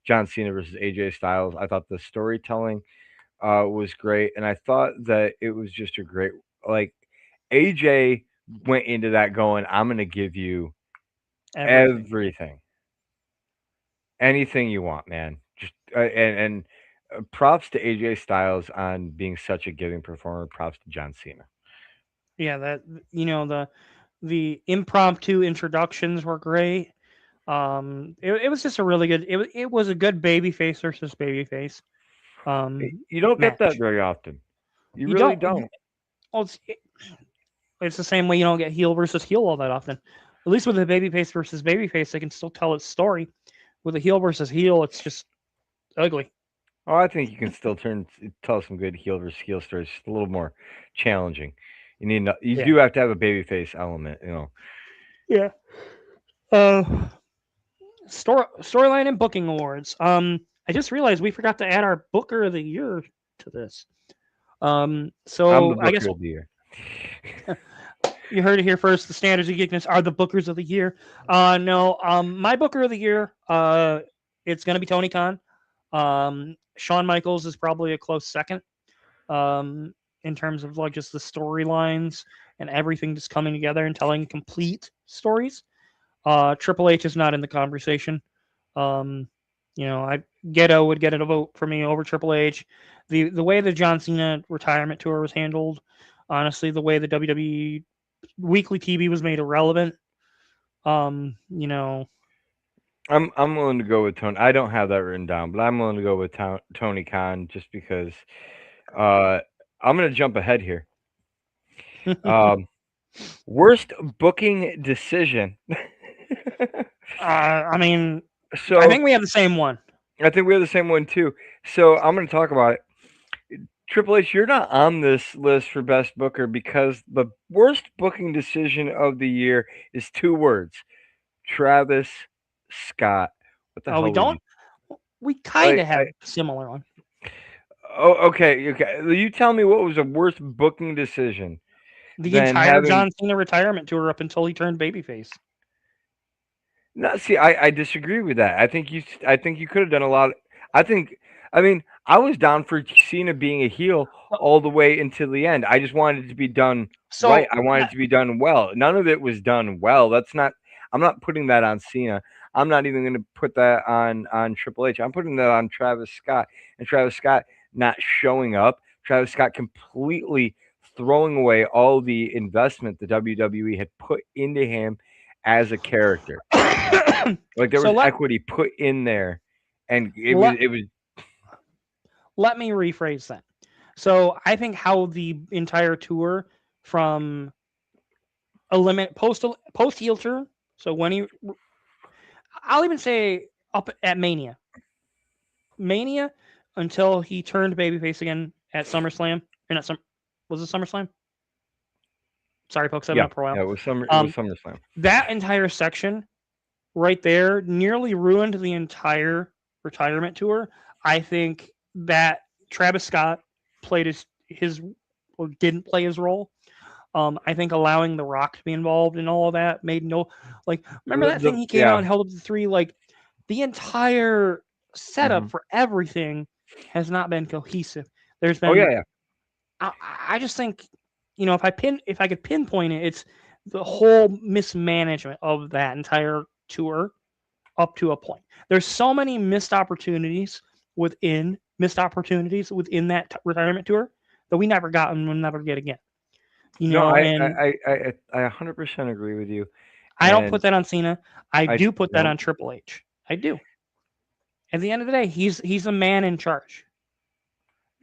John Cena versus AJ Styles. I thought the storytelling was great, and I thought that it was just a great like AJ went into that going, I'm gonna give you Everything. everything, anything you want, man. Just and props to AJ Styles on being such a giving performer. Props to John Cena. Yeah, that the impromptu introductions were great. It was just a really good. It was a good babyface versus babyface You don't get that match. very often. You You really don't. don't. Well, it's the same way you don't get heel versus heel all that often. At least with a babyface versus babyface, they can still tell its story. With a heel versus heel, it's just ugly. Oh, I think you can still tell some good heel versus heel stories. Just a little more challenging. You Yeah. do have to have a babyface element, you know. Yeah. Storyline and booking awards. I just realized we forgot to add our Booker of the Year to this. I'm the So I guess Booker of the year. you heard it here first. The standards of geekness are the Bookers of the Year. No, my Booker of the Year, it's gonna be Tony Khan. Shawn Michaels is probably a close second. In terms of like just the storylines and everything just coming together and telling complete stories. Triple H is not in the conversation. Um, I Ghetto would get a vote for me over Triple H. The way the John Cena retirement tour was handled, honestly, the way the WWE weekly TV was made irrelevant. You know, I'm willing to go with Tony. I don't have that written down, but I'm willing to go with Tony Khan just because. Uh, I'm gonna jump ahead here. Um, worst booking decision. I mean, I So think we have the same one. I think we have the same one too. So I'm gonna talk about it. Triple H, you're not on this list for best booker because the worst booking decision of the year is two words: Travis Scott. What the Oh, we hell were don't. you We kind like? of have a similar one. Oh, okay, okay. You tell me what was a worse booking decision The than entire having. John Cena retirement tour up until he turned babyface. No, see, I disagree with that. I think you could have done a lot. I think, I mean, I was down for Cena being a heel all the way until the end. I just wanted it to be done right. So I wanted it to be done well. None of it was done well. That's not. I'm not putting that on Cena. I'm not even going to put that on Triple H. I'm putting that on Travis Scott and Travis Scott not showing up. Travis Scott completely throwing away all the investment the WWE had put into him as a character. Like there so was equity put in there, and let it was let me rephrase that. So I think how the entire tour from eliminate post heel tour. So when he, I'll even say up at Mania until he turned babyface again at SummerSlam. Or not some was it SummerSlam? Sorry, folks, I've been yeah, up for a while. yeah. It was Um, SummerSlam. that entire section right there nearly ruined the entire retirement tour. I think that Travis Scott played his or didn't play his role. I think allowing The Rock to be involved in all of that made no like. Remember that thing he came out Yeah. and held up the three. Like the entire setup Hmm. for everything has not been cohesive. There's Oh yeah, been. yeah. I just think, if I could pinpoint it, it's the whole mismanagement of that entire tour up to a point. There's so many missed opportunities within that retirement tour that we never got and will never get again. No, And I 100% agree with you, I don't put and that on Cena. I I do put that don't. on Triple H. I do. At the end of the day, he's a man in charge.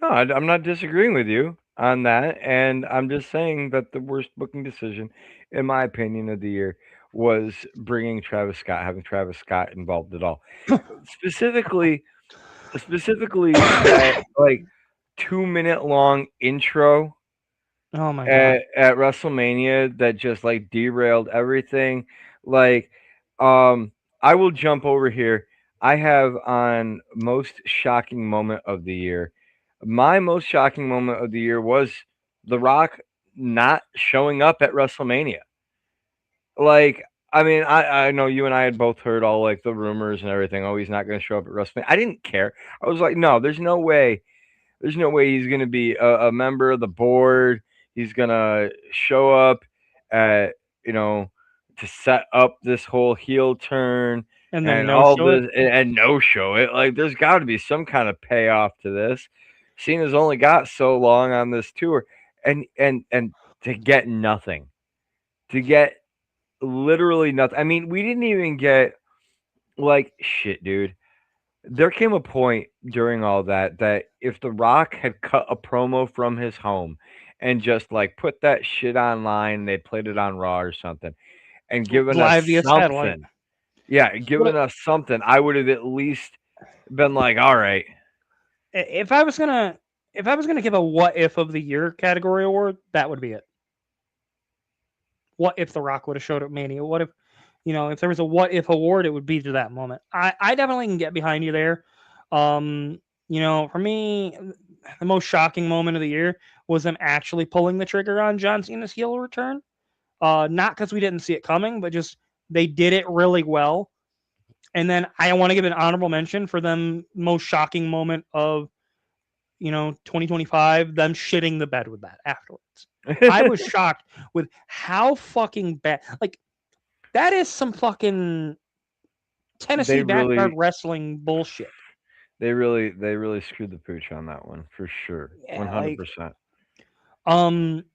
No, I'm not disagreeing with you on that, and I'm just saying that the worst booking decision, in my opinion, of the year was bringing Travis Scott, having Travis Scott involved at all. Specifically, that like 2 minute long intro Oh my god. at WrestleMania that just like derailed everything. Like, um, I will jump over here. I have on most shocking moment of the year. My most shocking moment of the year was The Rock not showing up at WrestleMania. Like, I mean, I know you and I had both heard all like the rumors and everything. Oh, he's not going to show up at WrestleMania. I didn't care. I was like, no, there's no way. There's no way he's gonna be a member of the board. He's gonna show up at you know to set up this whole heel turn and then and no all show it. this and no show it. Like there's got to be some kind of payoff to this. Cena's only got so long on this tour, and to get nothing, to get literally nothing. I mean, we didn't even get like shit, dude. There came a point during all that if The Rock had cut a promo from his home and just like put that shit online, they played it on Raw or something, and given us Live via satellite. something, yeah, given us something, I would have at least been like, all right, If I was gonna give a what if of the year category award, that would be it. What if The Rock would have showed up Mania? What if if there was a what if award, it would be to that moment. I definitely can get behind you there. For me, the most shocking moment of the year was them actually pulling the trigger on John Cena's heel return. Not because we didn't see it coming, but just they did it really well. And then I want to give an honorable mention for them most shocking moment of 2025, them shitting the bed with that afterwards. I was shocked with how fucking bad. Like, that is some fucking Tennessee they backyard really, wrestling bullshit. they really screwed the pooch on that one for sure, one Yeah, hundred like, percent. um,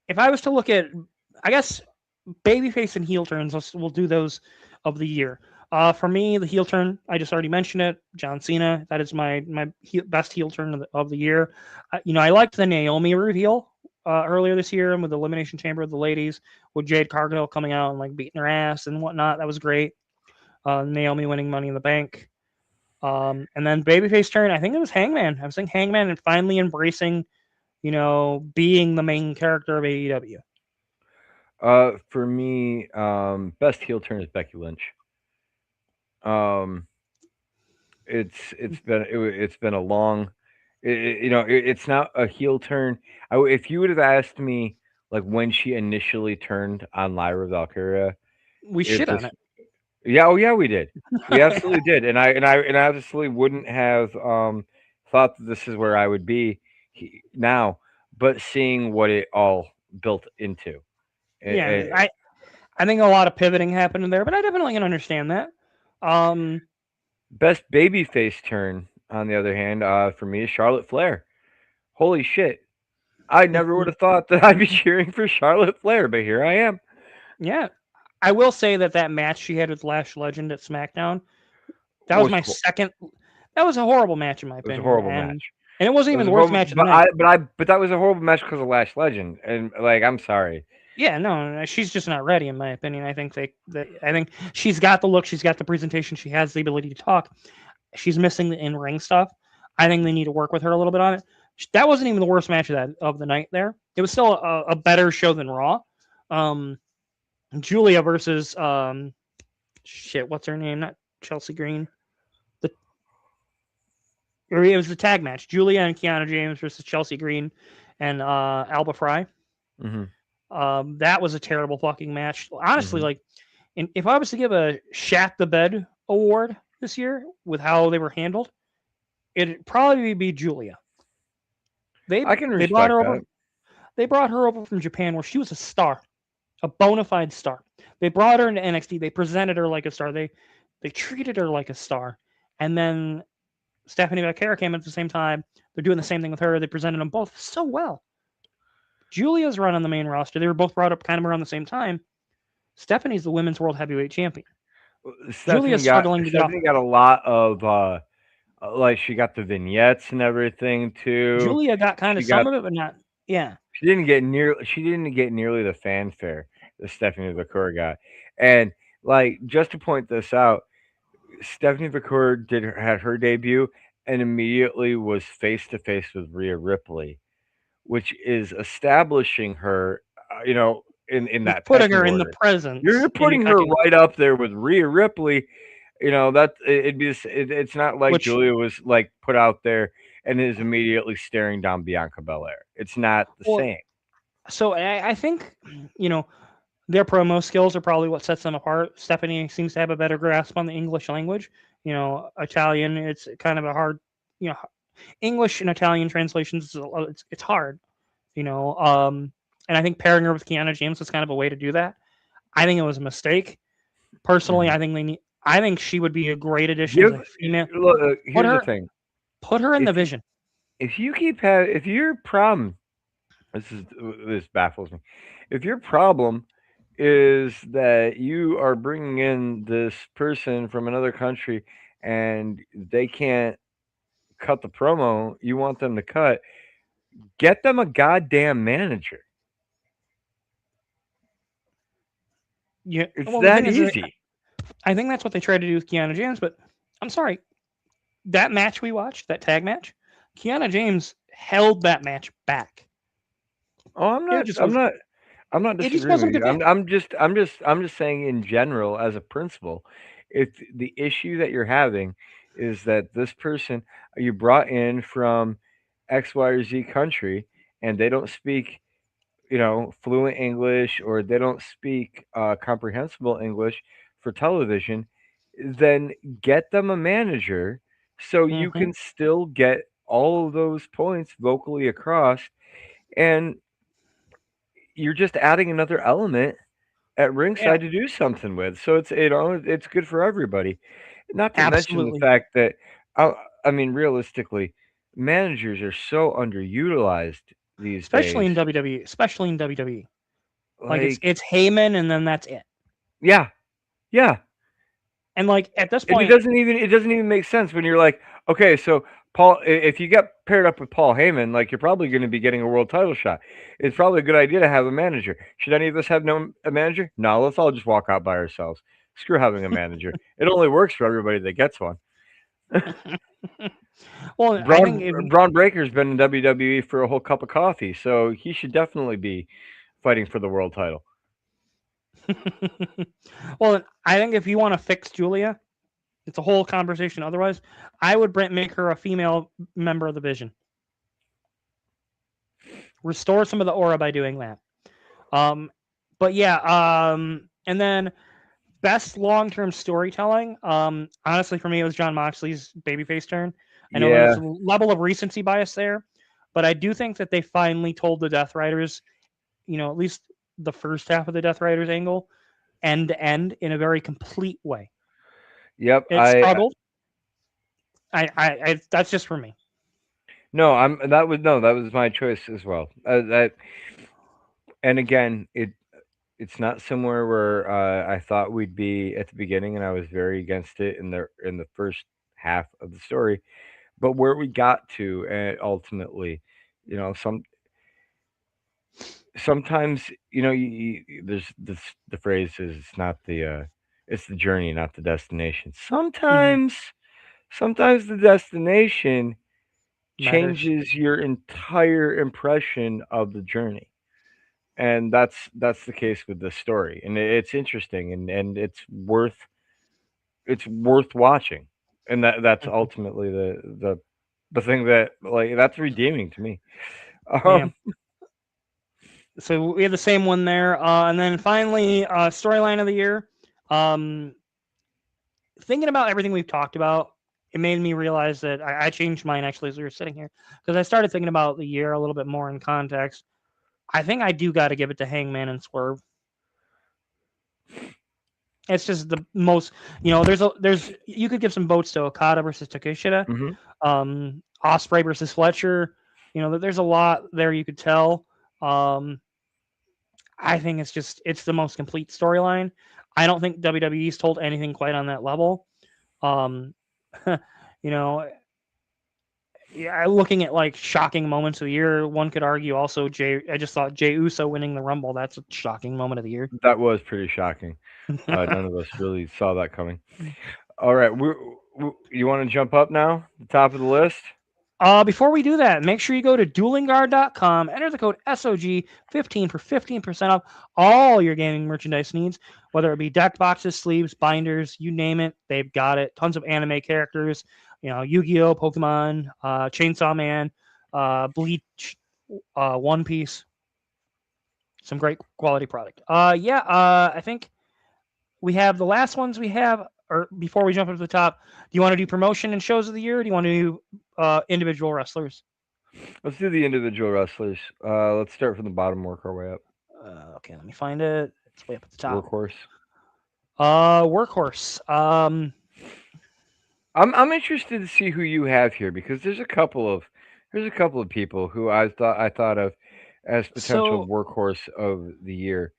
if I was to look at, I guess, babyface and heel turns, we'll do those of the year. For me, the heel turn, I just already mentioned it. John Cena, that is my best heel turn of the year. I liked the Naomi reveal earlier this year and with the Elimination Chamber of the ladies, with Jade Cargill coming out and like beating her ass and whatnot. That was great. Naomi winning Money in the Bank. And then babyface turn, I think it was Hangman. I was thinking Hangman and finally embracing, being the main character of AEW. For me, best heel turn is Becky Lynch. Um, it's been a long, it's not a heel turn. If you would have asked me like when she initially turned on Lyra Valkyria, We it shit on just it. yeah, oh yeah, we did, we absolutely did, and I absolutely wouldn't have thought that this is where I would be now, but seeing what it all built into, Yeah, it, I think a lot of pivoting happened in there, but I definitely can understand that. Um, best babyface turn, on the other hand, for me is Charlotte Flair. Holy shit. I never would have thought that I'd be cheering for Charlotte Flair, but here I am. yeah, I will say that match she had with Lash Legend at SmackDown, that was Was my second. That was a horrible match in my it was a opinion, horrible and match. it wasn't It even was the a worst horrible, match of the night. but that was a horrible match because of Lash Legend, and like I'm sorry. Yeah, no, she's just not ready in my opinion. I think she's got the look, she's got the presentation, she has the ability to talk. She's missing the in ring stuff. I think they need to work with her a little bit on it. That wasn't even the worst match of the night. There, it was still a better show than Raw. Um, Julia versus shit, what's her name? Not Chelsea Green. The it was the tag match. Julia and Kiana James versus Chelsea Green and Alba Fry. Hmm. That was a terrible fucking match. Honestly, Hmm. like, if I was to give a Shat the Bed award this year with how they were handled, it'd probably be Julia. They I can they brought respect her that. over. They brought her over from Japan where she was a star, a bona fide star. They brought her into NXT. They presented her like a star. They treated her like a star. And then Stephanie Vaquera came at the same time. They're doing the same thing with her. They presented them both so well. Julia's run on the main roster. They were both brought up kind of around the same time. Stephanie's the women's world heavyweight champion. Julia's struggling to get off. Stephanie got a lot of like she got the vignettes and everything too. Julia got kind of She got some of it, but not. Yeah, she didn't get nearly the fanfare that Stephanie Vaquer got. And like just to point this out, Stephanie Vaquer had her debut and immediately was face to face with Rhea Ripley, which is establishing her, in you're that putting pecking her in the order. presence You're in the putting her pecking order, right up there with Rhea Ripley. It's not like which Julia was like put out there and is immediately staring down Bianca Belair. It's not the well, same. so I think you know their promo skills are probably what sets them apart. Stephanie seems to have a better grasp on the English language. Italian, it's kind of a hard, you know, English and Italian translations, it's hard, you know. And I think pairing her with Kiana James was kind of a way to do that. I think it was a mistake. Personally, Mhm. I think they need. I think she would be a great addition as Give a female. look, Put here's the her, thing. put her in the If you Vision. if you keep having if your problem this baffles me. If your problem is that you are bringing in this person from another country and they can't cut the promo you want them to cut, get them a goddamn manager. Yeah. It's Well, the that thing is, easy. I think that's what they tried to do with Kiana James. But I'm sorry, that match we watched, that tag match, Kiana James held that match back. Oh, It just was. I'm not It just disagreeing with wasn't a you. good fit. I'm just saying in general as a principle, if the issue that you're having is that this person you brought in from X, Y, or Z country and they don't speak, fluent English or they don't speak comprehensible English for television, then get them a manager so you Hmm. can still get all of those points vocally across and you're just adding another element at Yeah, ringside to do something with. So it's good for everybody. Not to mention the absolutely. fact that I, I mean realistically, managers are so underutilized these Especially days. in WWE. Especially in WWE. Like Like it's Heyman, and then that's it. yeah, yeah. And like at this And point, it doesn't even make sense when you're like, okay, so Paul, if you get paired up with Paul Heyman, like you're probably going to be getting a world title shot. It's probably a good idea to have a manager. Should any of us have no a manager? No, let's all just walk out by ourselves. Screw having a manager. It only works for everybody that gets one. well, I think if Braun Breaker's been in WWE for a whole cup of coffee, so he should definitely be fighting for the world title. well, I think if you want to fix Julia, it's a whole conversation. Otherwise, I would make her a female member of the Vision. Restore some of the aura by doing that. Um, but yeah, and then best long term storytelling. Honestly, for me, it was John Moxley's babyface turn. I know there's Yeah. a level of recency bias there, but I do think that they finally told the Death Riders, at least the first half of the Death Riders angle, end to end in a very complete way. Yep. It struggled. I that's just for me. No, that was my choice as well. That and again, it's not somewhere where I thought we'd be at the beginning, and I was very against it in the first half of the story. But where we got to, ultimately, you know, sometimes there's the phrase is it's not it's the journey, not the destination. Mm-hmm. Sometimes the destination Matters. changes your entire impression of the journey. And that's the case with this story, and it's interesting, and it's worth watching, and that's Mhm. ultimately the thing that like that's redeeming to me. Yeah. Um, So we have the same one there, and then finally, storyline of the year. Um, Thinking about everything we've talked about, it made me realize that I changed mine actually as we were sitting here because I started thinking about the year a little bit more in context. I think I do got to give it to Hangman and Swerve. It's just the most, there's you could give some votes to Okada versus Takeshita, mhm. Osprey versus Fletcher. There's a lot there you could tell. Um, I think it's the most complete storyline. I don't think WWE's told anything quite on that level. Um, you know, yeah, looking at like shocking moments of the year, one could argue also Jay. I just thought Jay Uso winning the Rumble. That's a shocking moment of the year. That was pretty shocking. None of us really saw that coming. All right, you want to jump up now? The top of the list. Before we do that, make sure you go to duelingguard.com, enter the code SOG15 for 15% off all your gaming merchandise needs, whether it be deck boxes, sleeves, binders, you name it, they've got it. Tons of anime characters, Yu-Gi-Oh, Pokemon, Chainsaw Man, Bleach, One Piece, some great quality product. I think we have the last ones we have. or before we jump up to the top, do you want to do promotion and shows of the year? Or do you want to do individual wrestlers? Let's do the individual wrestlers. Let's start from the bottom, work our way up. Okay, let me find it. It's way up at the top. Workhorse. Workhorse. I'm interested to see who you have here because there's a couple of people who I thought of as potential So workhorse of the year.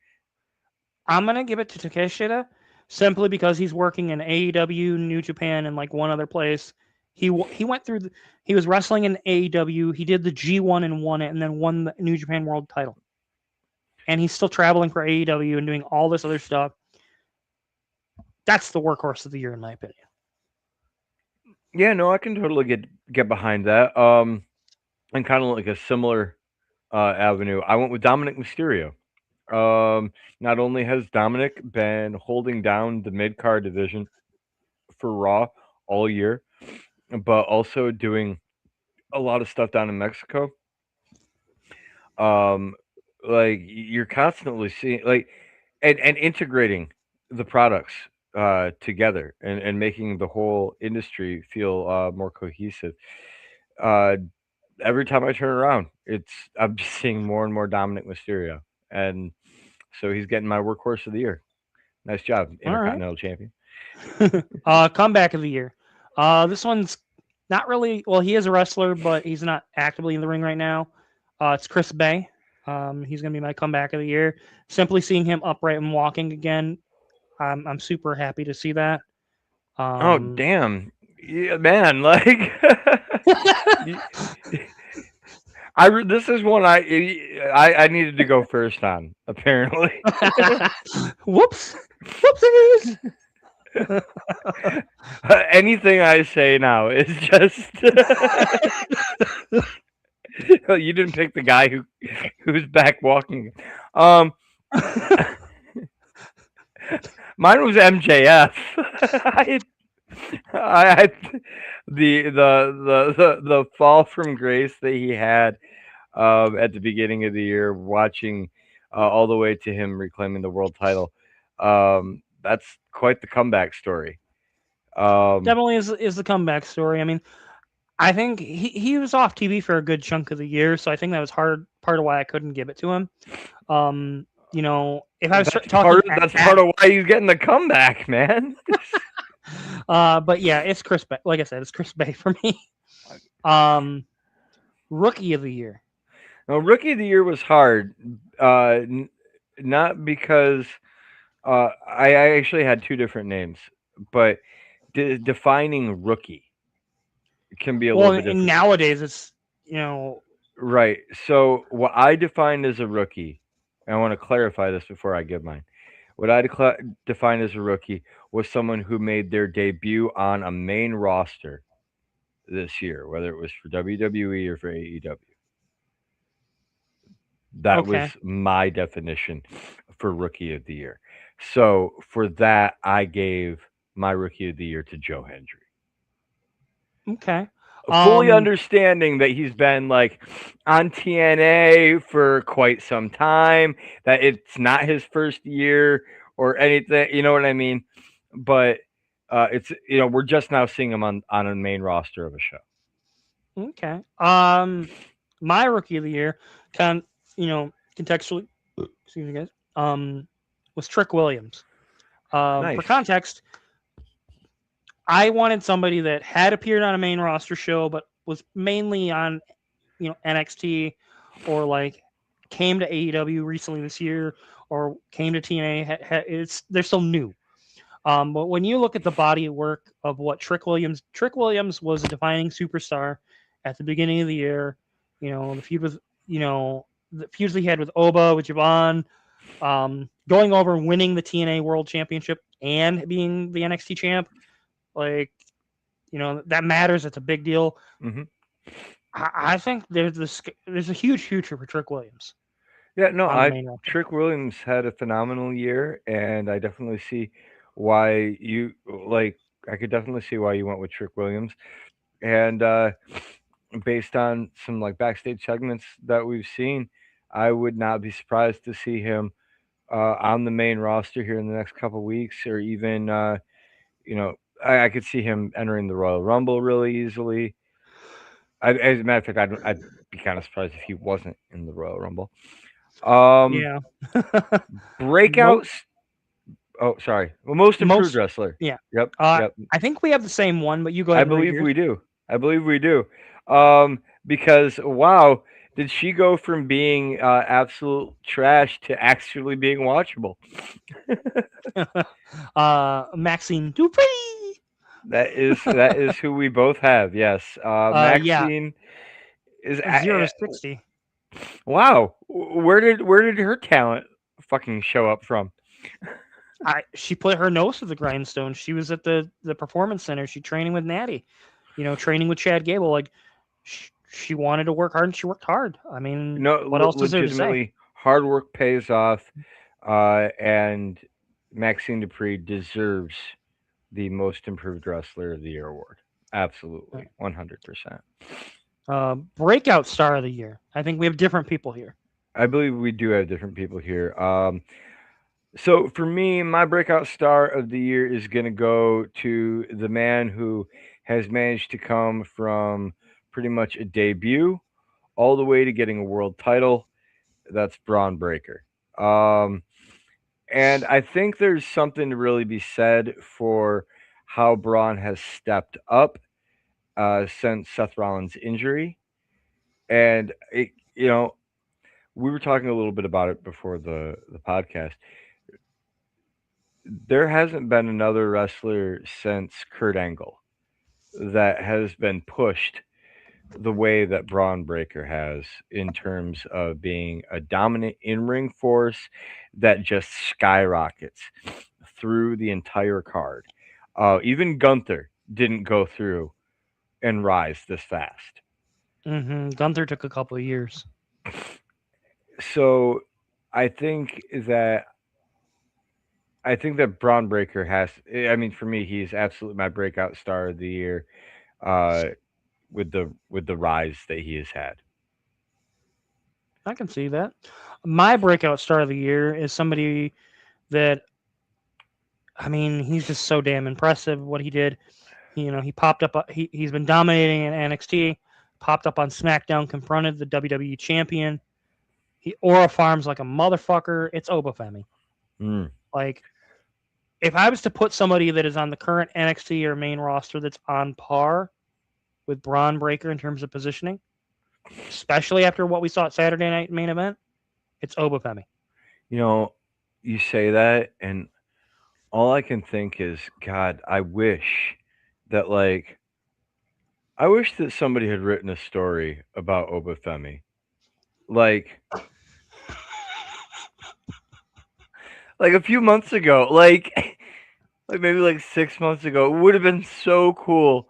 I'm gonna give it to Takeshita simply because he's working in AEW, New Japan, and like one other place. He went through. He was wrestling in AEW. He did the G1 and won it, and then won the New Japan World Title. And he's still traveling for AEW and doing all this other stuff. That's the workhorse of the year, in my opinion. Yeah, no, I can totally get behind that. And kind of like a similar avenue. I went with Dominic Mysterio. Not only has Dominic been holding down the mid card division for Raw all year, but also doing a lot of stuff down in Mexico. Um, like you're constantly seeing and integrating the products together and making the whole industry feel more cohesive. Uh, every time I turn around, I'm just seeing more and more Dominic Mysterio, and so he's getting my workhorse of the year. Nice job, All right. Intercontinental Champion. Comeback of the year. This one's not really. Well, he is a wrestler, but he's not actively in the ring right now. It's Chris Bay. He's gonna be my comeback of the year. Simply seeing him upright and walking again, I'm super happy to see that. Oh Um, damn, yeah, man! Like, y- this is one I needed to go first on. Apparently, Whoops, whoopsies. anything I say now is just you didn't pick the guy who's back walking. Um, mine was MJF. I the fall from grace that he had at the beginning of the year, watching all the way to him reclaiming the world title. That's quite the comeback story. Um, Definitely is the comeback story. I mean, I think he was off TV for a good chunk of the year, so I think that was hard part of why I couldn't give it to him. If I was talking that's part of why he's getting the comeback, man. but yeah, it's Chris Bay. Like I said, it's Chris Bay for me. Um, Rookie of the year. Now, rookie of the year was hard, not because I actually had two different names, but defining rookie can be a Well, little bit and different. nowadays it's you know Right. So, what I defined as a rookie, and I want to clarify this before I give mine. What I defined as a rookie was someone who made their debut on a main roster this year, whether it was for WWE or for AEW. That was okay, my definition for rookie of the year. So for that, I gave my rookie of the year to Joe Hendry. okay. Fully Um, understanding that he's been like on TNA for quite some time, that it's not his first year or anything, you know what I mean? But it's we're just now seeing him on a main roster of a show. okay. My rookie of the year, kind contextually, excuse me, guys. Was Trick Williams. For Nice. context, I wanted somebody that had appeared on a main roster show, but was mainly on NXT or like came to AEW recently this year or came to TNA. They're still new. But when you look at the body of work of what Trick Williams was a defining superstar at the beginning of the year. The feud with the feuds he had with Oba, with Javon, going over and winning the TNA World Championship and being the NXT champ. Like that matters. It's a big deal. Hmm. I think there's a huge future for Trick Williams Yeah, no, on the I main roster. Trick Williams had a phenomenal year, and I definitely see why you like. I could definitely see why you went with Trick Williams, and based on some like backstage segments that we've seen, I would not be surprised to see him on the main roster here in the next couple weeks, or even You know, I could see him entering the Royal Rumble really easily. As a matter of fact, I'd be kind of surprised if he wasn't in the Royal Rumble. Um, Yeah. Mo- breakouts. Oh, sorry. Well, most improved most, wrestler. yeah. Yep, yep. I think we have the same one, but you go I ahead and read believe yours. we do. I believe we do. Because wow, did she go from being absolute trash to actually being watchable? Maxine Dupree. That is who we both have. Yes, Yeah, Maxine is. 0 to 60. Wow, where did her talent fucking show up from? She put her nose to the grindstone. She was at the performance center. She training with Natty, training with Chad Gable. Like she wanted to work hard and she worked hard. I mean, No, what else is there to say? legitimately, hard work pays off, and Maxine Dupree deserves the Most Improved Wrestler of the Year award. Absolutely, 100%. Breakout star of the year. I think we have different people here. I believe we do have different people here. So for me, my breakout star of the year is going to go to the man who has managed to come from pretty much a debut all the way to getting a world title. That's Braun Breaker. Um, and I think there's something to really be said for how Braun has stepped up since Seth Rollins' injury. And we were talking a little bit about it before the podcast. There hasn't been another wrestler since Kurt Angle that has been pushed the way that Braun Breaker has in terms of being a dominant in ring force that just skyrockets through the entire card. Even Gunther didn't go through and rise this fast. Gunther took a couple of years. So I think that I think that Braun Breaker has. I mean, for me, he's absolutely my breakout star of the year. Uh, with the rise that he has had. I can see that. My breakout star of the year is somebody that, I mean, he's just so damn impressive what he did. He popped up. He's been dominating in NXT. Popped up on SmackDown, confronted the WWE champion. He aura farms like a motherfucker. It's Obafemi. Mm. Like, if I was to put somebody that is on the current NXT or main roster that's on par with Braun Breaker in terms of positioning, especially after what we saw at Saturday Night main event, it's Obafemi. You know, you say that, and all I can think is, God, that like I wish that somebody had written a story about Obafemi. Like like a few months ago, like maybe like 6 months ago, it would have been so cool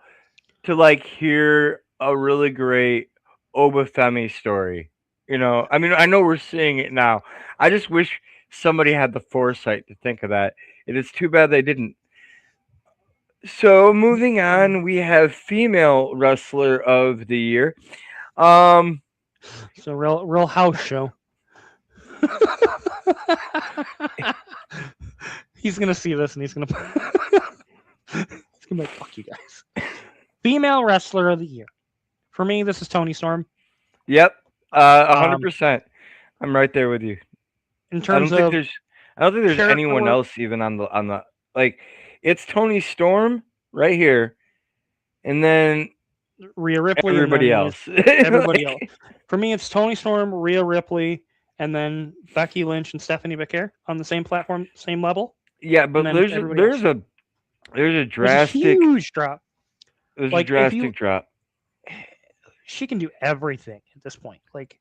to like hear a really great Obafemi story. I mean, I know we're seeing it now. I just wish somebody had the foresight to think of that. It is too bad they didn't. So moving on, we have female wrestler of the year. Um, So real house show. He's gonna see this and he's gonna be like, "Fuck you guys." Female wrestler of the year. For me, this is Tony Storm. yep, a hundred Um, percent. I'm right there with you. in I terms don't think of there's, I don't think there's character anyone work, else even on the like. It's Tony Storm right here, and then Rhea Ripley, and everybody then else. everybody else. Like, For me, it's Tony Storm, Rhea Ripley, and then Becky Lynch and Stephanie Becker on the same platform, same level, yeah, and but then there's a, everybody there's else. a there's a There's a drastic huge drop. there's a Like if drastic you, drop. she can do everything at this point. Like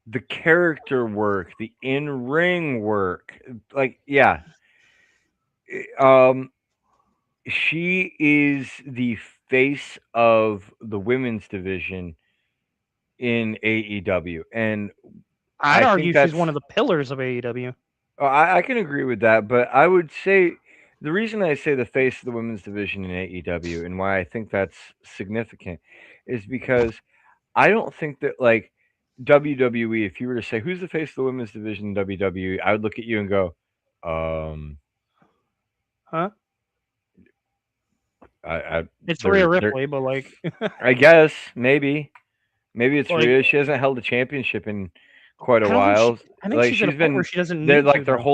The character work, the in ring work, like yeah, um, she is the face of the women's division in AEW, and I'd I think argue she's one that's of the pillars of AEW. I can agree with that, but I would say the reason I say the face of the women's division in AEW and why I think that's significant is because I don't think that like WWE, if you were to say who's the face of the women's division in WWE, I would look at you and go, um, Huh? I It's Rhea they're Ripley, but like, I guess maybe it's like Rhea. She hasn't held a championship in quite a I don't think she. while. I think Like she's at a she's point where been she doesn't need to they're though.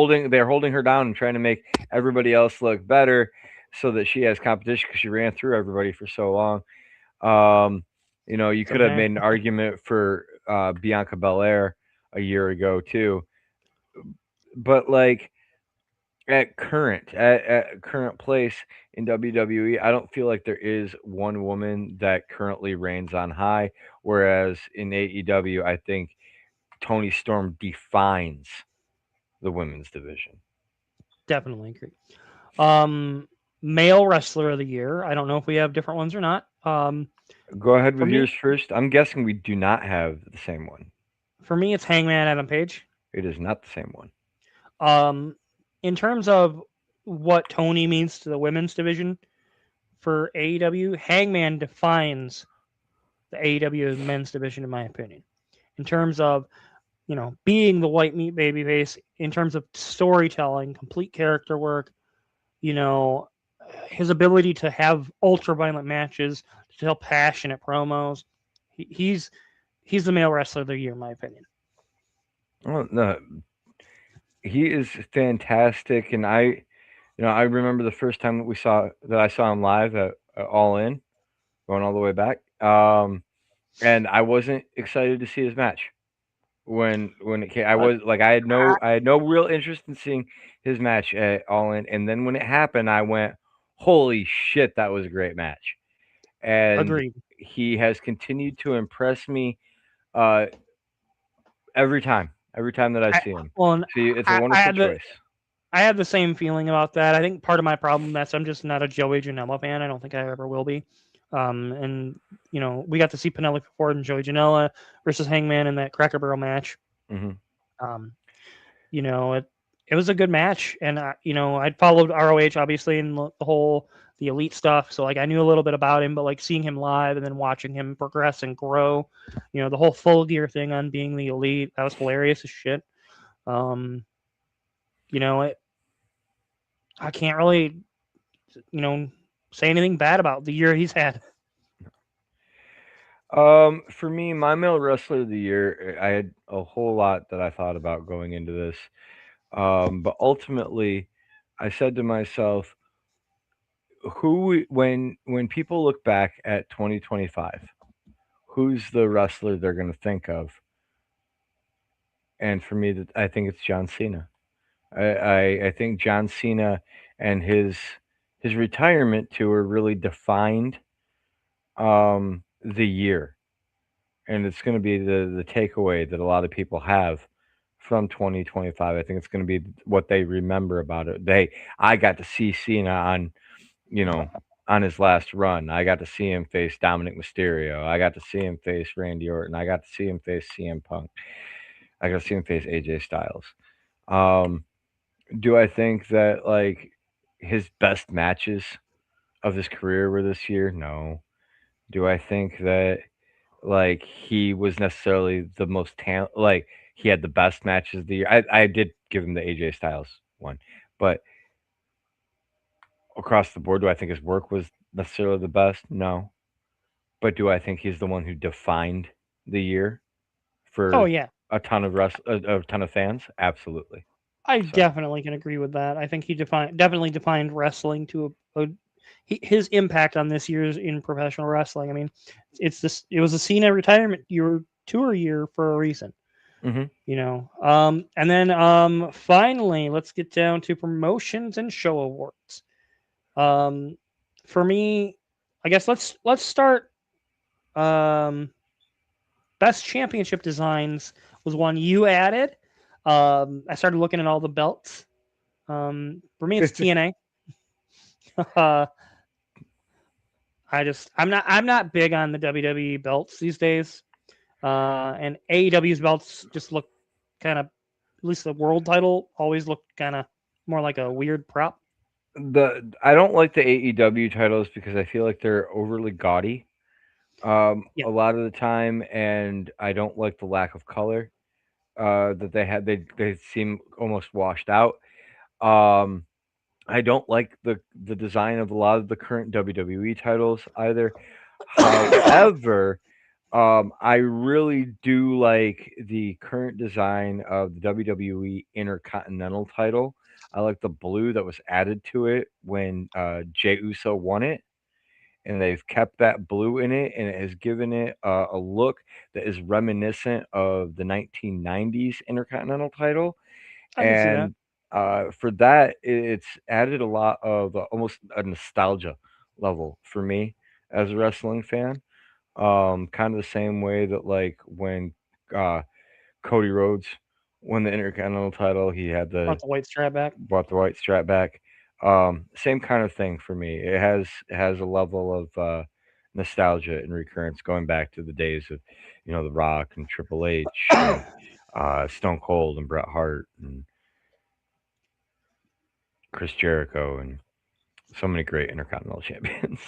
holding her down and trying to make everybody else look better so that she has competition because she ran through everybody for so long. Um, you So could have hey, made an argument for Bianca Belair a year ago too, but like at current place in WWE, I don't feel like there is one woman that currently reigns on high. Whereas in AEW, I think Tony Storm defines the women's division. definitely agree. Um, Male wrestler of the year. I don't know if we have different ones or not. Go ahead For with me, yours first. I'm guessing we do not have the same one. it's Hangman Adam Page. It is not the same one. Um, in terms of what Tony means to the women's division for AEW, Hangman defines the AEW men's division, in my opinion. In terms of being the white meat baby face, in terms of storytelling, complete character work, you know, his ability to have ultra violent matches, to tell passionate promos. He's the male wrestler of the year, in my opinion. Oh, no, he is fantastic, and I remember the first time that I saw him live at All In, going all the way back. And I wasn't excited to see his match when it came. I But was like, I had no real interest in seeing his match at All In, and then when it happened, I went, "Holy shit, that was a great match!" And agreed. he has continued to impress me uh, every time that I I, see him. well, and See, it's a I wonderful had the choice. I had the same feeling about that. I think part of my problem is I'm just not a Joey Janela fan. I don't think I ever will be. And we got to see Penelope Ford and Joey Janela versus Hangman in that Cracker Barrel match. Hmm. Um, it was a good match, and I'd followed ROH obviously and the whole the elite stuff, so like I knew a little bit about him, but like seeing him live and then watching him progress and grow, the whole full gear thing on being the elite, that was hilarious as shit. Um, you know, it, I can't really you know say anything bad about the year he's had. For me, my male wrestler of the year, I had a whole lot that I thought about going into this. But ultimately, I said to myself, when people look back at 2025, who's the wrestler they're going to think of? And for me, I think it's John Cena. I think John Cena and his retirement tour really defined the year, and it's going to be the takeaway that a lot of people have from 2025. I think it's going to be what they remember about it. I got to see Cena you know, on his last run. I got to see him face Dominic Mysterio. I got to see him face Randy Orton. I got to see him face CM Punk. I got to see him face AJ Styles. Um, do I think that like his best matches of his career were this year? No. Do I think that like he was necessarily the most like he had the best matches of the year? I did give him the AJ Styles one, but across the board, do I think his work was necessarily the best? No. But do I think he's the one who defined the year Oh for yeah, a ton of fans? Absolutely. I So, definitely can agree with that. I think he definitely defined wrestling to his impact on this year's in professional wrestling. I mean, it was a Cena retirement year tour year for a reason. hmm And then finally, let's get down to promotions and show awards. Um, for me, I guess let's start. Um, Best championship designs was one you added. I started looking at all the belts. For me, it's TNA. uh, I'm not big on the WWE belts these days. And AEW's belts just look kind of, at least the world title always looked kind of more like a weird prop. the I don't like the AEW titles because I feel like they're overly gaudy Yeah, a lot of the time, and I don't like the lack of color that they had. They seem almost washed out. Um, I don't like the design of a lot of the current WWE titles either. However, I really do like the current design of the WWE Intercontinental title. I like the blue that was added to it when Jey Uso won it, and they've kept that blue in it, and it has given it a look that is reminiscent of the 1990s Intercontinental title. I can see that. And for that, it's added a lot of almost a nostalgia level for me as a wrestling fan. Kind of the same way that like when uh, Cody Rhodes won the Intercontinental title, he had Brought the white strap back. brought the white strap back. Same kind of thing for me. It has a level of nostalgia and recurrence going back to the days of, The Rock and Triple H and Stone Cold and Bret Hart and Chris Jericho and so many great Intercontinental champions.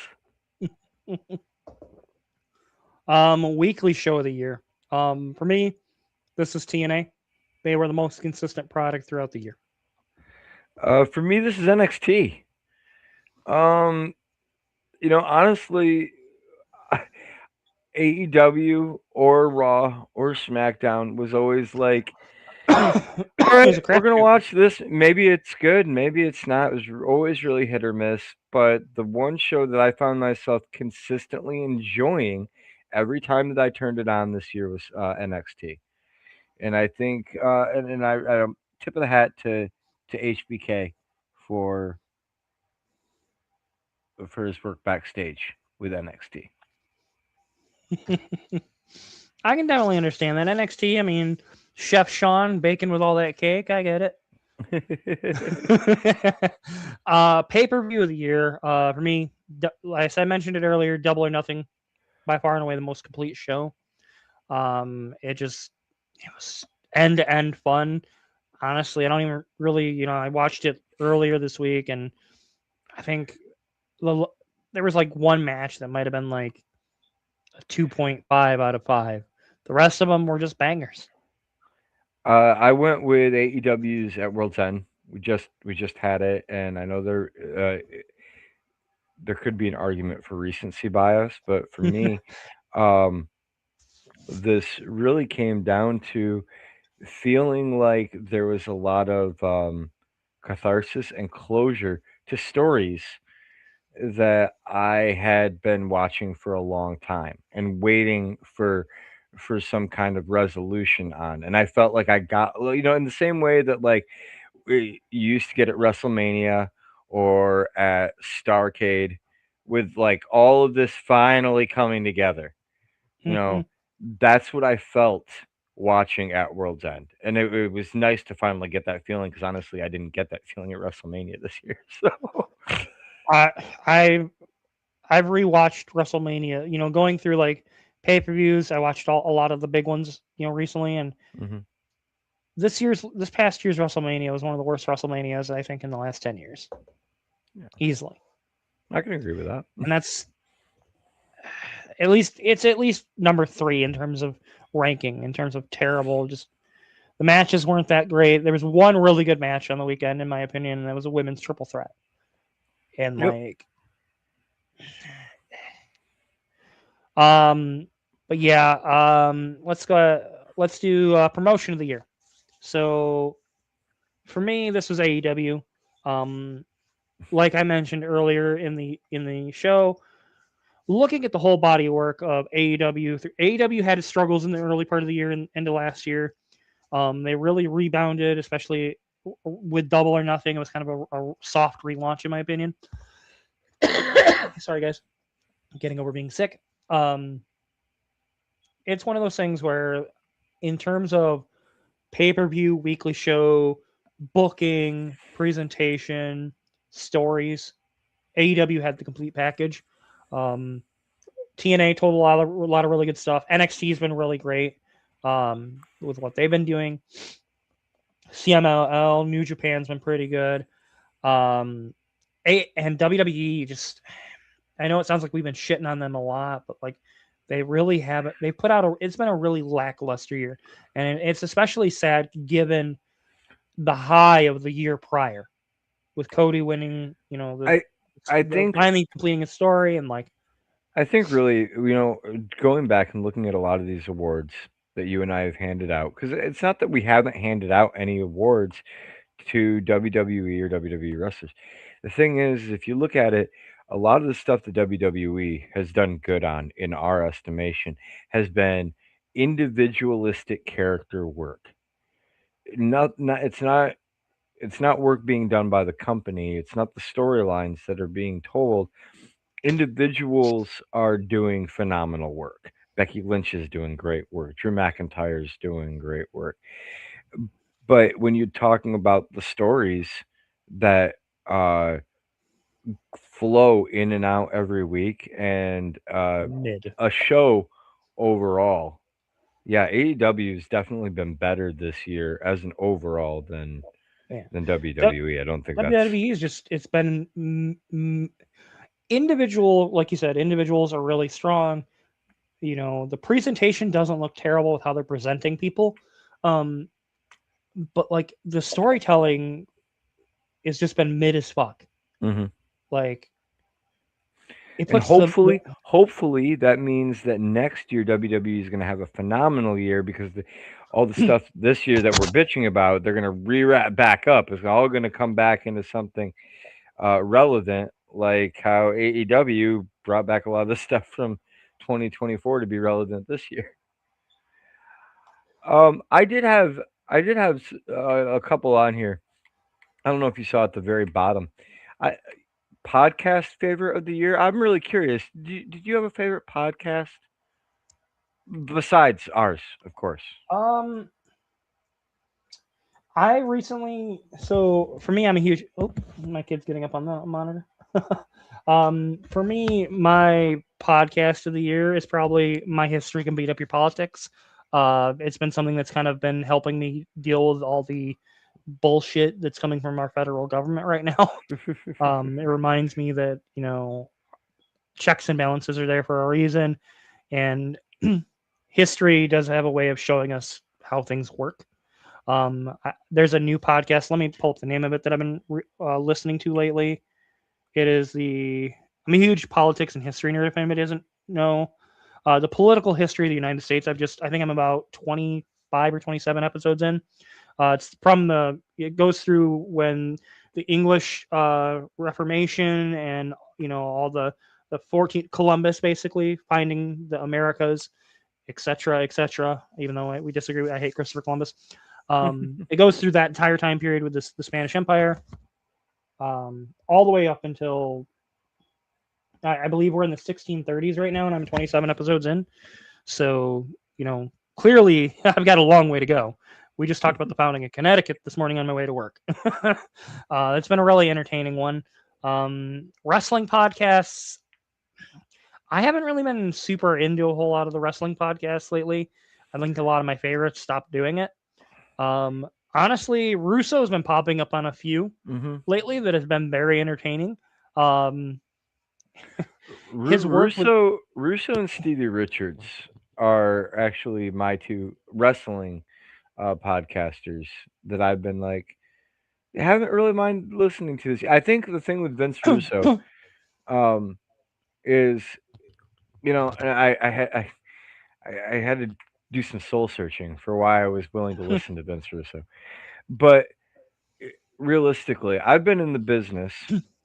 Weekly show of the year. For me, this is TNA. They were the most consistent product throughout the year. For me, this is NXT. Um, honestly, AEW or Raw or SmackDown was always like, all It was right, a we're gonna crapshoot. watch this. Maybe it's good, maybe it's not. It was always really hit or miss. But the one show that I found myself consistently enjoying every time that I turned it on this year was NXT. And I think, and I tip of the hat to HBK for for his work backstage with NXT. I can definitely understand that. NXT, I mean, Chef Sean baking with all that cake. I get it. Pay per view of the year. For me, like I mentioned it earlier, Double or Nothing, by far and away the most complete show. It was end to end fun. Honestly, I don't even really, I watched it earlier this week, and I think there was like one match that might have been like a 2.5 out of 5. The rest of them were just bangers. I went with AEW's at World's End. We just had it, and I know there could be an argument for recency bias, but for me, um, this really came down to feeling like there was a lot of catharsis and closure to stories that I had been watching for a long time and waiting for some kind of resolution on. And I felt like I got, well, in the same way that like we used to get at WrestleMania or at Starcade with like all of this finally coming together. You know, that's what I felt watching at World's End. And it was nice to finally get that feeling because honestly, I didn't get that feeling at WrestleMania this year. So, I I I've rewatched WrestleMania. Going through like pay per views. I watched a lot of the big ones. Recently, and mhm. this past year's WrestleMania was one of the worst WrestleManias I think in the last 10 years, Yeah, easily. I can agree with that. And that's at least number 3 in terms of ranking, in terms of terrible. Just the matches weren't that great. There was one really good match on the weekend, in my opinion, and that was a women's triple threat. And Yep. like, um, but yeah, let's go. Let's do promotion of the year. So for me, this was AEW. Um, like I mentioned earlier in the show, looking at the whole body of work of AEW, AEW had its struggles in the early part of the year and into last year. They really rebounded, especially with Double or Nothing. It was kind of a soft relaunch, in my opinion. Sorry, guys, I'm getting over being sick. Um, it's one of those things where, in terms of pay per view, weekly show, booking, presentation, stories, AEW had the complete package. Um, TNA told a lot of really good stuff. NXT's been really great with what they've been doing. CMLL, New Japan's been pretty good. Um, and WWE just, I know it sounds like we've been shitting on them a lot, but like they really haven't. They put out it's been a really lackluster year, and it's especially sad given the high of the year prior with Cody winning, I I the think finally completing his story and like I think really, going back and looking at a lot of these awards that you and I have handed out, because it's not that we haven't handed out any awards to WWE or WWE wrestlers. The thing is, if you look at it, a lot of the stuff that WWE has done good on, in our estimation, has been individualistic character work. It's not work being done by the company. It's not the storylines that are being told. Individuals are doing phenomenal work. Becky Lynch is doing great work. Drew McIntyre is doing great work. But when you're talking about the stories that uh, flow in and out every week, and mid. a show overall, yeah, AEW has definitely been better this year as an overall Yeah. than WWE. I don't think that's. WWE is just it's been individual, like you said, individuals are really strong. The presentation doesn't look terrible with how they're presenting people, um, but like the storytelling has just been mid as fuck. Mhm. Like it And puts the hopefully that means that next year WWE is going to have a phenomenal year, because all the stuff this year that we're bitching about, they're going to rewrap back up. It's all going to come back into something relevant, like how AEW brought back a lot of the stuff from 2024 to be relevant this year. I did have a couple on here. I don't know if you saw at the very bottom. I Podcast favorite of the year. I'm really curious. Did you have a favorite podcast besides ours, of course? um I recently, so for me, I'm a huge. Oh, my kid's getting up on the monitor. For me, my podcast of the year is probably "My History Can Beat Up Your Politics." It's been something that's kind of been helping me deal with all the bullshit that's coming from our federal government right now. It reminds me that checks and balances are there for a reason, and history does have a way of showing us how things work. There's a new podcast. Let me pull up the name of it that I've been listening to lately. It is I'm a huge politics and history nerd. If anybody doesn't know, the political history of the United States. I think I'm about 25 or 27 episodes in. It's from it goes through when the English Reformation and all the 14 Columbus basically finding the Americas, etc., etc. Even though we disagree, I hate Christopher Columbus. It goes through that entire time period with the Spanish Empire, all the way up until I believe we're in the 1630s right now, and I'm 27 episodes in. So clearly I've got a long way to go. We just talked about the founding of Connecticut this morning on my way to work. It's been a really entertaining one. Wrestling podcasts. I haven't really been super into a whole lot of the wrestling podcasts lately. I think a lot of my favorites stopped doing it. Honestly, Russo's been popping up on a few Mm-hmm. lately that has been very entertaining. Um, his work with Russo and Stevie Richards are actually my two wrestling podcasters that I've been like, I haven't really mind listening to this. I think the thing with Vince Russo um, is, and I had to do some soul searching for why I was willing to listen to Vince Russo. But realistically, I've been in the business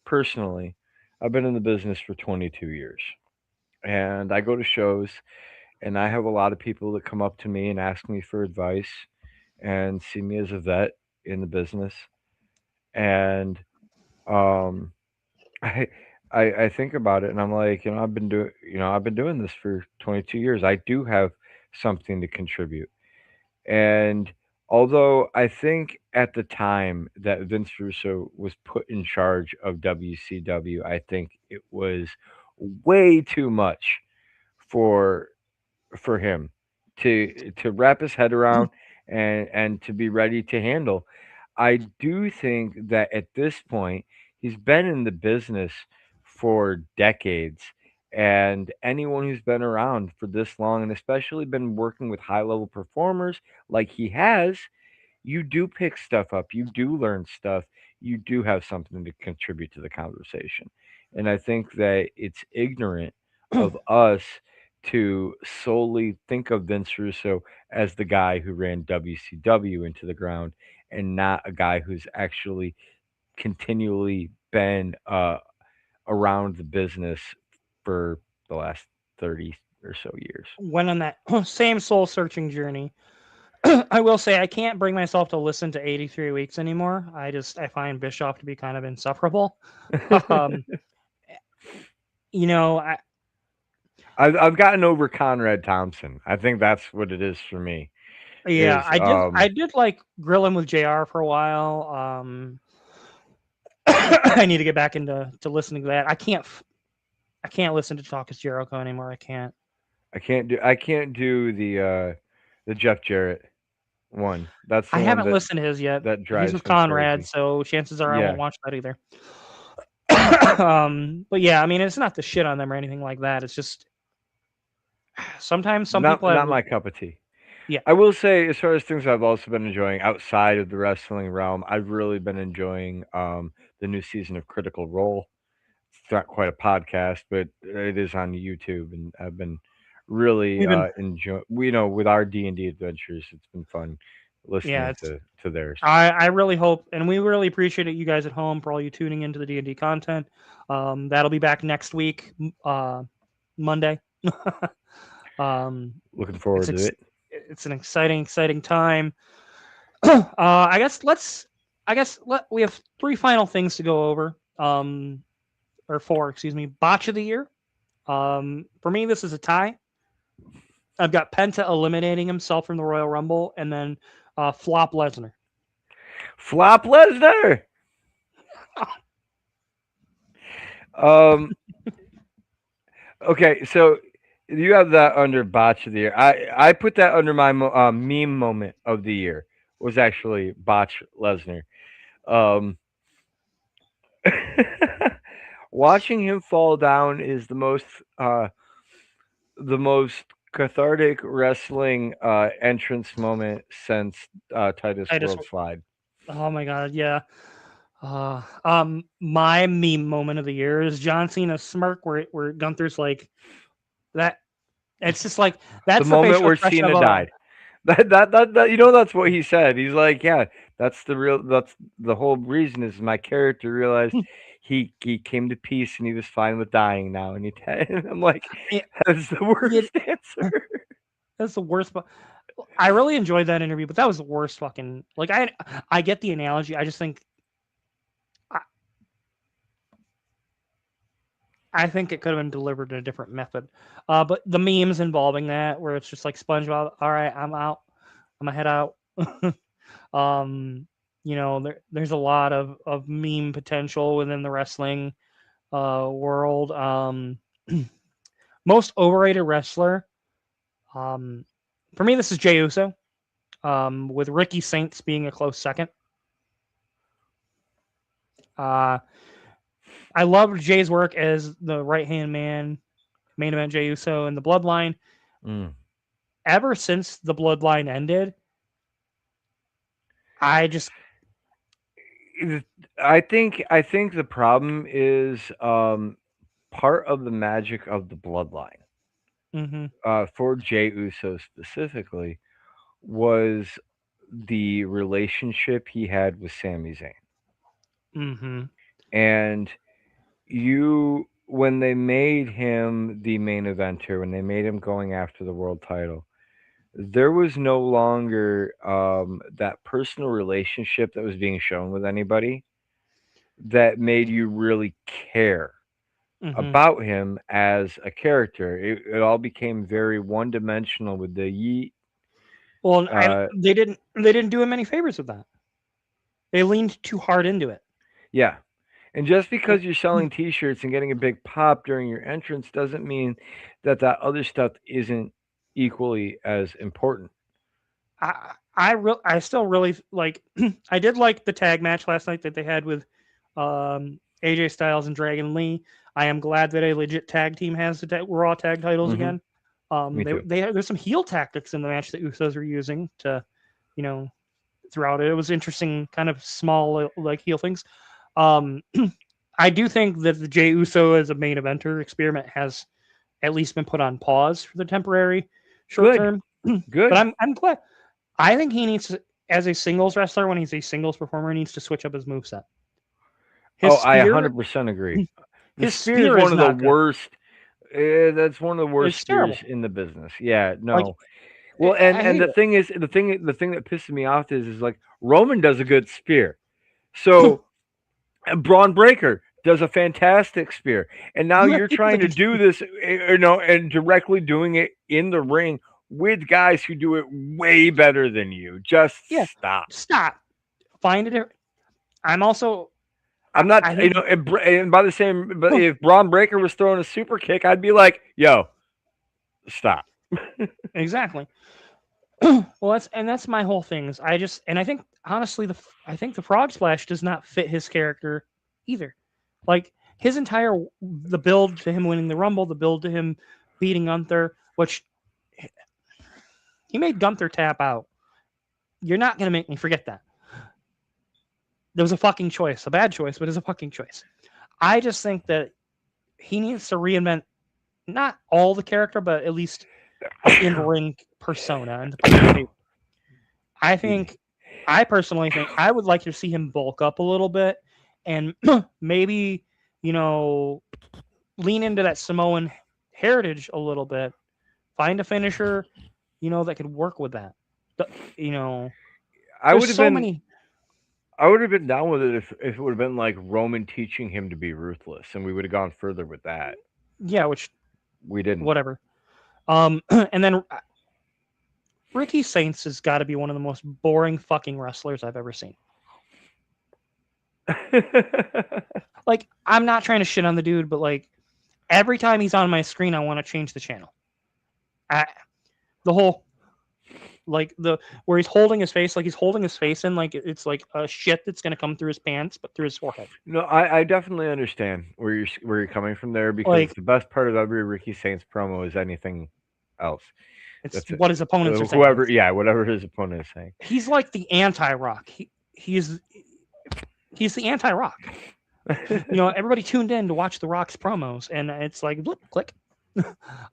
personally. I've been in the business for 22 years, and I go to shows, and I have a lot of people that come up to me and ask me for advice and see me as a vet in the business. And um, I, I think about it, and I'm like, I've been doing this for 22 years. I do have something to contribute. And although I think at the time that Vince Russo was put in charge of WCW, I think it was way too much for him to wrap his head around and to be ready to handle. I do think that at this point he's been in the business for decades, and anyone who's been around for this long and especially been working with high level performers like he has, you do pick stuff up, you do learn stuff, you do have something to contribute to the conversation. And I think that it's ignorant of us to solely think of Vince Russo as the guy who ran WCW into the ground and not a guy who's actually continually been around the business for the last 30 or so years. Went on that same soul searching journey. I will say I can't bring myself to listen to 83 Weeks anymore. I find Bischoff to be kind of insufferable. um, you know, I've gotten over Conrad Thompson. I think that's what it is for me. yeah, Is I did like grilling with JR for a while. I need to get back into listening to that. I can't listen to Talk is Jericho anymore. I can't. I can't do the Jeff Jarrett one. That's I the one haven't listened to his yet. that He's drives with me Conrad, crazy. so chances are I Yeah, won't watch that either. But yeah, I mean, it's not the shit on them or anything like that. It's just sometimes some people have, not my cup of tea. yeah, I will say, as far as things I've also been enjoying outside of the wrestling realm, I've really been enjoying the new season of Critical Role. It's not quite a podcast, but it is on YouTube, and I've been really we've been, enjoying. With our D&D adventures, it's been fun yeah, listening it's. to theirs. I really hope, and we really appreciate it, you guys at home, for all you tuning into the D&D content. That'll be back next week, Monday. um, Looking it's forward to it. it's an exciting time. I guess we have three final things to go over. Or four, excuse me. Botch of the year. For me, this is a tie. I've got Penta eliminating himself from the Royal Rumble, and then Flop Lesnar. Flop Lesnar. Um. Okay, so you have that under botch of the year. I put that under my meme moment of the year was actually botch Lesnar. Um, watching him fall down is uh, the most cathartic wrestling entrance moment since Titus I just, World Slide. oh my god, yeah. My meme moment of the year is John Cena's smirk, where Gunther's like that. It's just like The that's the moment facial where expression of Cena a. died. That that's what he said. He's like, yeah, that's the whole reason is my character realized he came to peace and he was fine with dying now and and I'm like, It, that's the it, worst answer. that's the worst. I really enjoyed that interview, but that was the worst fucking. Like I get the analogy. I just think I, I think it could have been delivered in a different method. But the memes involving that, where it's just like SpongeBob, all right, I'm out, I'm gonna head out. um, there's a lot of meme potential within the wrestling world. Most overrated wrestler. Um, for me, this is Jey Uso. With Ricky Saints being a close second. Uh, I loved Jay's work as the right hand man, main event Jey Uso and the Bloodline. Mm. Ever since the Bloodline ended, I just I think the problem is part of the magic of the bloodline mm-hmm, for Jey Uso specifically was the relationship he had with Sami Zayn. mm-hmm. And you when they made him the main eventer, when they made him going after the world title, there was no longer that personal relationship that was being shown with anybody that made you really care Mm-hmm. about him as a character. It all became very one dimensional with the yeet. Well, Uh, they didn't do him any favors with that. They leaned too hard into it. yeah. And just And because you're selling T-shirts and getting a big pop during your entrance doesn't mean that that other stuff isn't equally as important. I still really like. I did like the tag match last night that they had with AJ Styles and Dragon Lee. I am glad that a legit tag team has the Raw tag titles Hmm. again. Me too. There's some heel tactics in the match that Usos were using to, you know, throughout it. It was interesting, kind of small like heel things. Um, I do think that the Jey Uso as a main eventer experiment has at least been put on pause for the temporary short Good, term. But good. I'm glad. I think he needs to, as a singles wrestler, when he's a singles performer, he needs to switch up his moveset. His Oh, I spear, 100% agree. The his spear is spear one is of the not good. worst. That's one of the worst It's spears terrible. in the business. Yeah, Like no. Well, I and hate the it. thing is, the thing that pisses me off is like Roman does a good spear, so Braun Breaker does a fantastic spear, and now you're He does a trying to good. do this, and directly doing it in the ring with guys who do it way better than you. Just Yeah, stop. stop. Find it. I'm also. I'm not, I think and by the same, but if Braun Breaker was throwing a super kick, I'd be like, "Yo, stop." exactly. Well, that's my whole thing. Is I just and I think honestly I think the frog splash does not fit his character either. Like his entire the build to him winning the rumble, the build to him beating Gunther, which he made Gunther tap out. You're not gonna make me forget that. There was a fucking choice, a bad choice, but it's a fucking choice. I just think that he needs to reinvent not all the character, but at least the in ring persona and the presentation. I think, I personally think, I would like to see him bulk up a little bit and maybe, you know, lean into that Samoan heritage a little bit. Find a finisher, that could work with that. The- You know, I there's would have so been many. I would have been down with it if it would have been like Roman teaching him to be ruthless, and we would have gone further with that. Yeah, which We didn't. whatever. And then Ricky Saints has got to be one of the most boring fucking wrestlers I've ever seen. Like, I'm not trying to shit on the dude, but like every time he's on my screen, I want to change the channel. I, the whole like the where he's holding his face, like he's holding his face in like it's like a shit that's gonna come through his pants, but through his forehead. No, I definitely understand where you're coming from there because Like the best part of every Ricky Saints promo is anything else. it's That's it. what his opponents are saying. Whoever, yeah, whatever his opponent is saying. He's like the anti-Rock. He's the anti-Rock. Everybody tuned in to watch the Rock's promos, and it's like blip, click.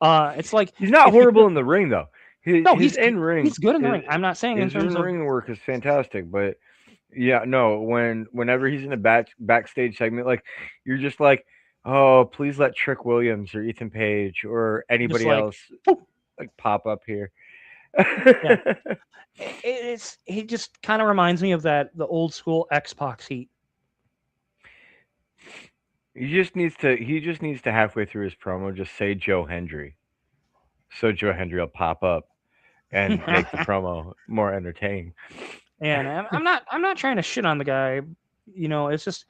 It's like He's not if you horrible in the ring though. no, His in ring, he's good in the ring. I'm not saying in his terms in of ring work is fantastic, but yeah, no, whenever he's in a backstage segment, like you're just like, oh, please let Trick Williams or Ethan Page or just anybody like else like pop up here. yeah. He just kind of reminds me of the old school Xbox heat. He just needs to halfway through his promo just say Joe Hendry, so Joe Hendry will pop up and make the promo more entertaining. And I'm not trying to shit on the guy. It's just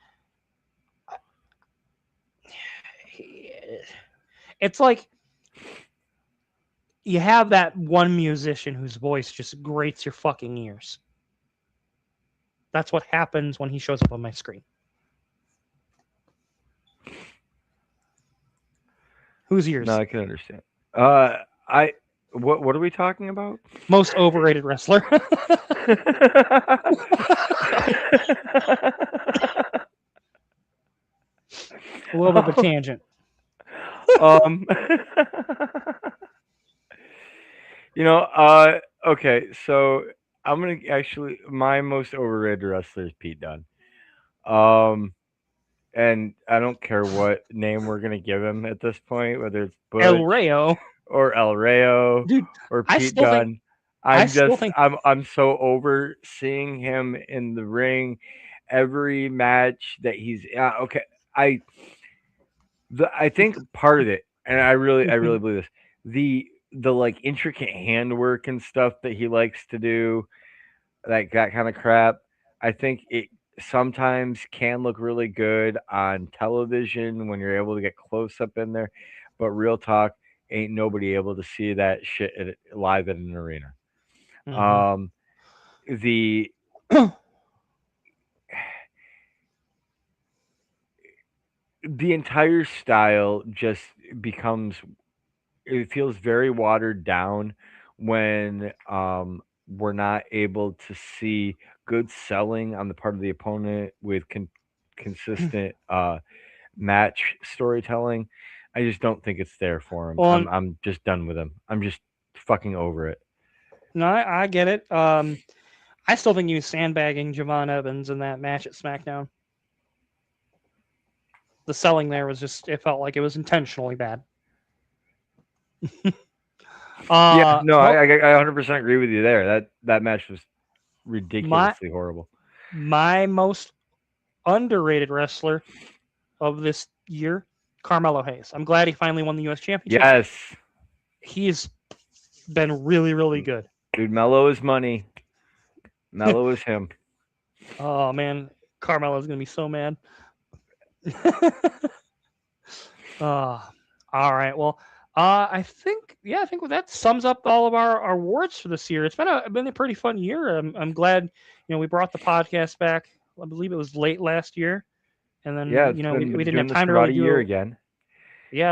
it's like you have that one musician whose voice just grates your fucking ears. That's what happens when he shows up on my screen. Whose No, ears? I can understand. I what are we talking about? Most overrated wrestler. A little bit of a tangent. um, okay, so I'm gonna actually my most overrated wrestler is Pete Dunne. Um, and I don't care what name we're gonna give him at this point, whether it's El Butch Rayo, or El Rayo dude. or I Pete still think. Dunne. I I'm still just think. I'm so over seeing him in the ring every match that he's okay. I I think part of it, and I really believe this, the like intricate handwork and stuff that he likes to do, like that kind of crap. I think it sometimes can look really good on television when you're able to get close up in there, but real talk, ain't nobody able to see that shit live in an arena. Mhm. Um, the the entire style just becomes it feels very watered down when we're not able to see good selling on the part of the opponent with consistent match storytelling. I just don't think it's there for him. Well, I'm just done with him. I'm just fucking over it. no, I get it. I still think he was sandbagging Javon Evans in that match at SmackDown. The selling there was just, it felt like it was intentionally bad. Yeah, no, Well, I 100% agree with you there. That match was my ridiculously horrible. my most underrated wrestler of this year, Carmelo Hayes. I'm glad he finally won the U.S. Championship. Yes, He's been really, really good. dude, Mello is money. Mello is him. Oh man, Carmelo's gonna be so mad. All right. Well, I think that sums up all of our awards for this year. It's been a pretty fun year. I'm glad we brought the podcast back. I believe it was late last year, and Yeah, then it's we been didn't have doing this time for to about really a year do again.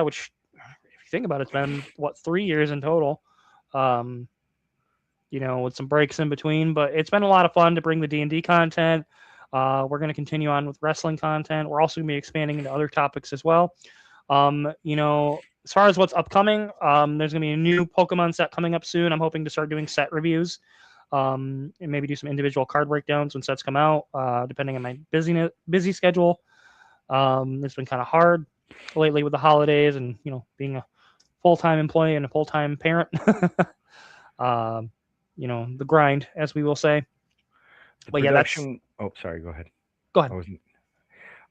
which if you think about it, it's been what 3 years in total. Um, with some breaks in between, but it's been a lot of fun to bring the D&D content. We're going to continue on with wrestling content. We're also going to be expanding into other topics as well. As far as what's upcoming, there's going to be a new Pokemon set coming up soon. I'm hoping to start doing set reviews, and maybe do some individual card breakdowns when sets come out, depending on my busy schedule. It's been kind of hard lately with the holidays and being a full-time employee and a full-time parent. The grind, as we will say. The But yeah, that's production. Oh, sorry. Go ahead. go I ahead. wasn't.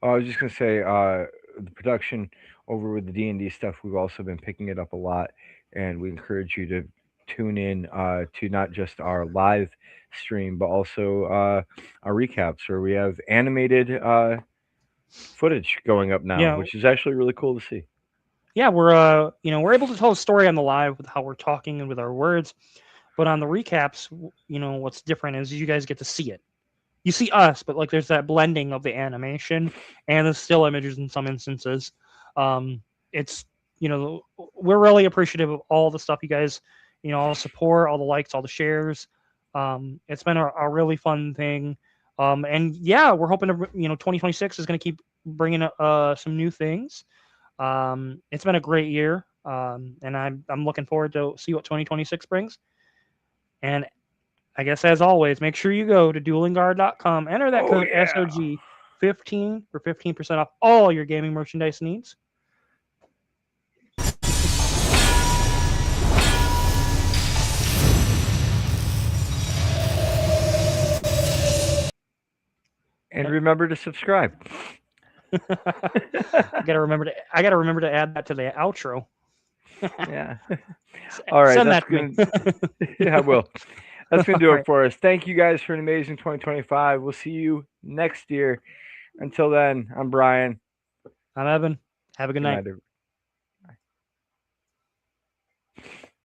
I was just gonna say, the production over with the D&D stuff. We've also been picking it up a lot, and we encourage you to tune in to not just our live stream, but also our recaps, where we have animated footage going up now, Yeah, which is actually really cool to see. yeah, we're able to tell a story on the live with how we're talking and with our words, but on the recaps, what's different is you guys get to see it. You see us, but like there's that blending of the animation and the still images in some instances. It's we're really appreciative of all the stuff you guys, all the support, all the likes, all the shares. It's been a really fun thing. And yeah, we're hoping to 2026 is going to keep bringing some new things. It's been a great year, and I'm looking forward to see what 2026 brings. And I guess as always, make sure you go to duelingguard.com, enter that Oh code yeah. SOG15 for 15% off all your gaming merchandise needs. And remember to subscribe. I gotta remember to add that to the outro. Yeah. All right. Send That's that to me. gonna. Yeah, I will. That's gonna do All it right. for us. Thank you guys for an amazing 2025. We'll see you next year. Until then, I'm Brian. I'm Evan. Have a good Good night. night, everybody.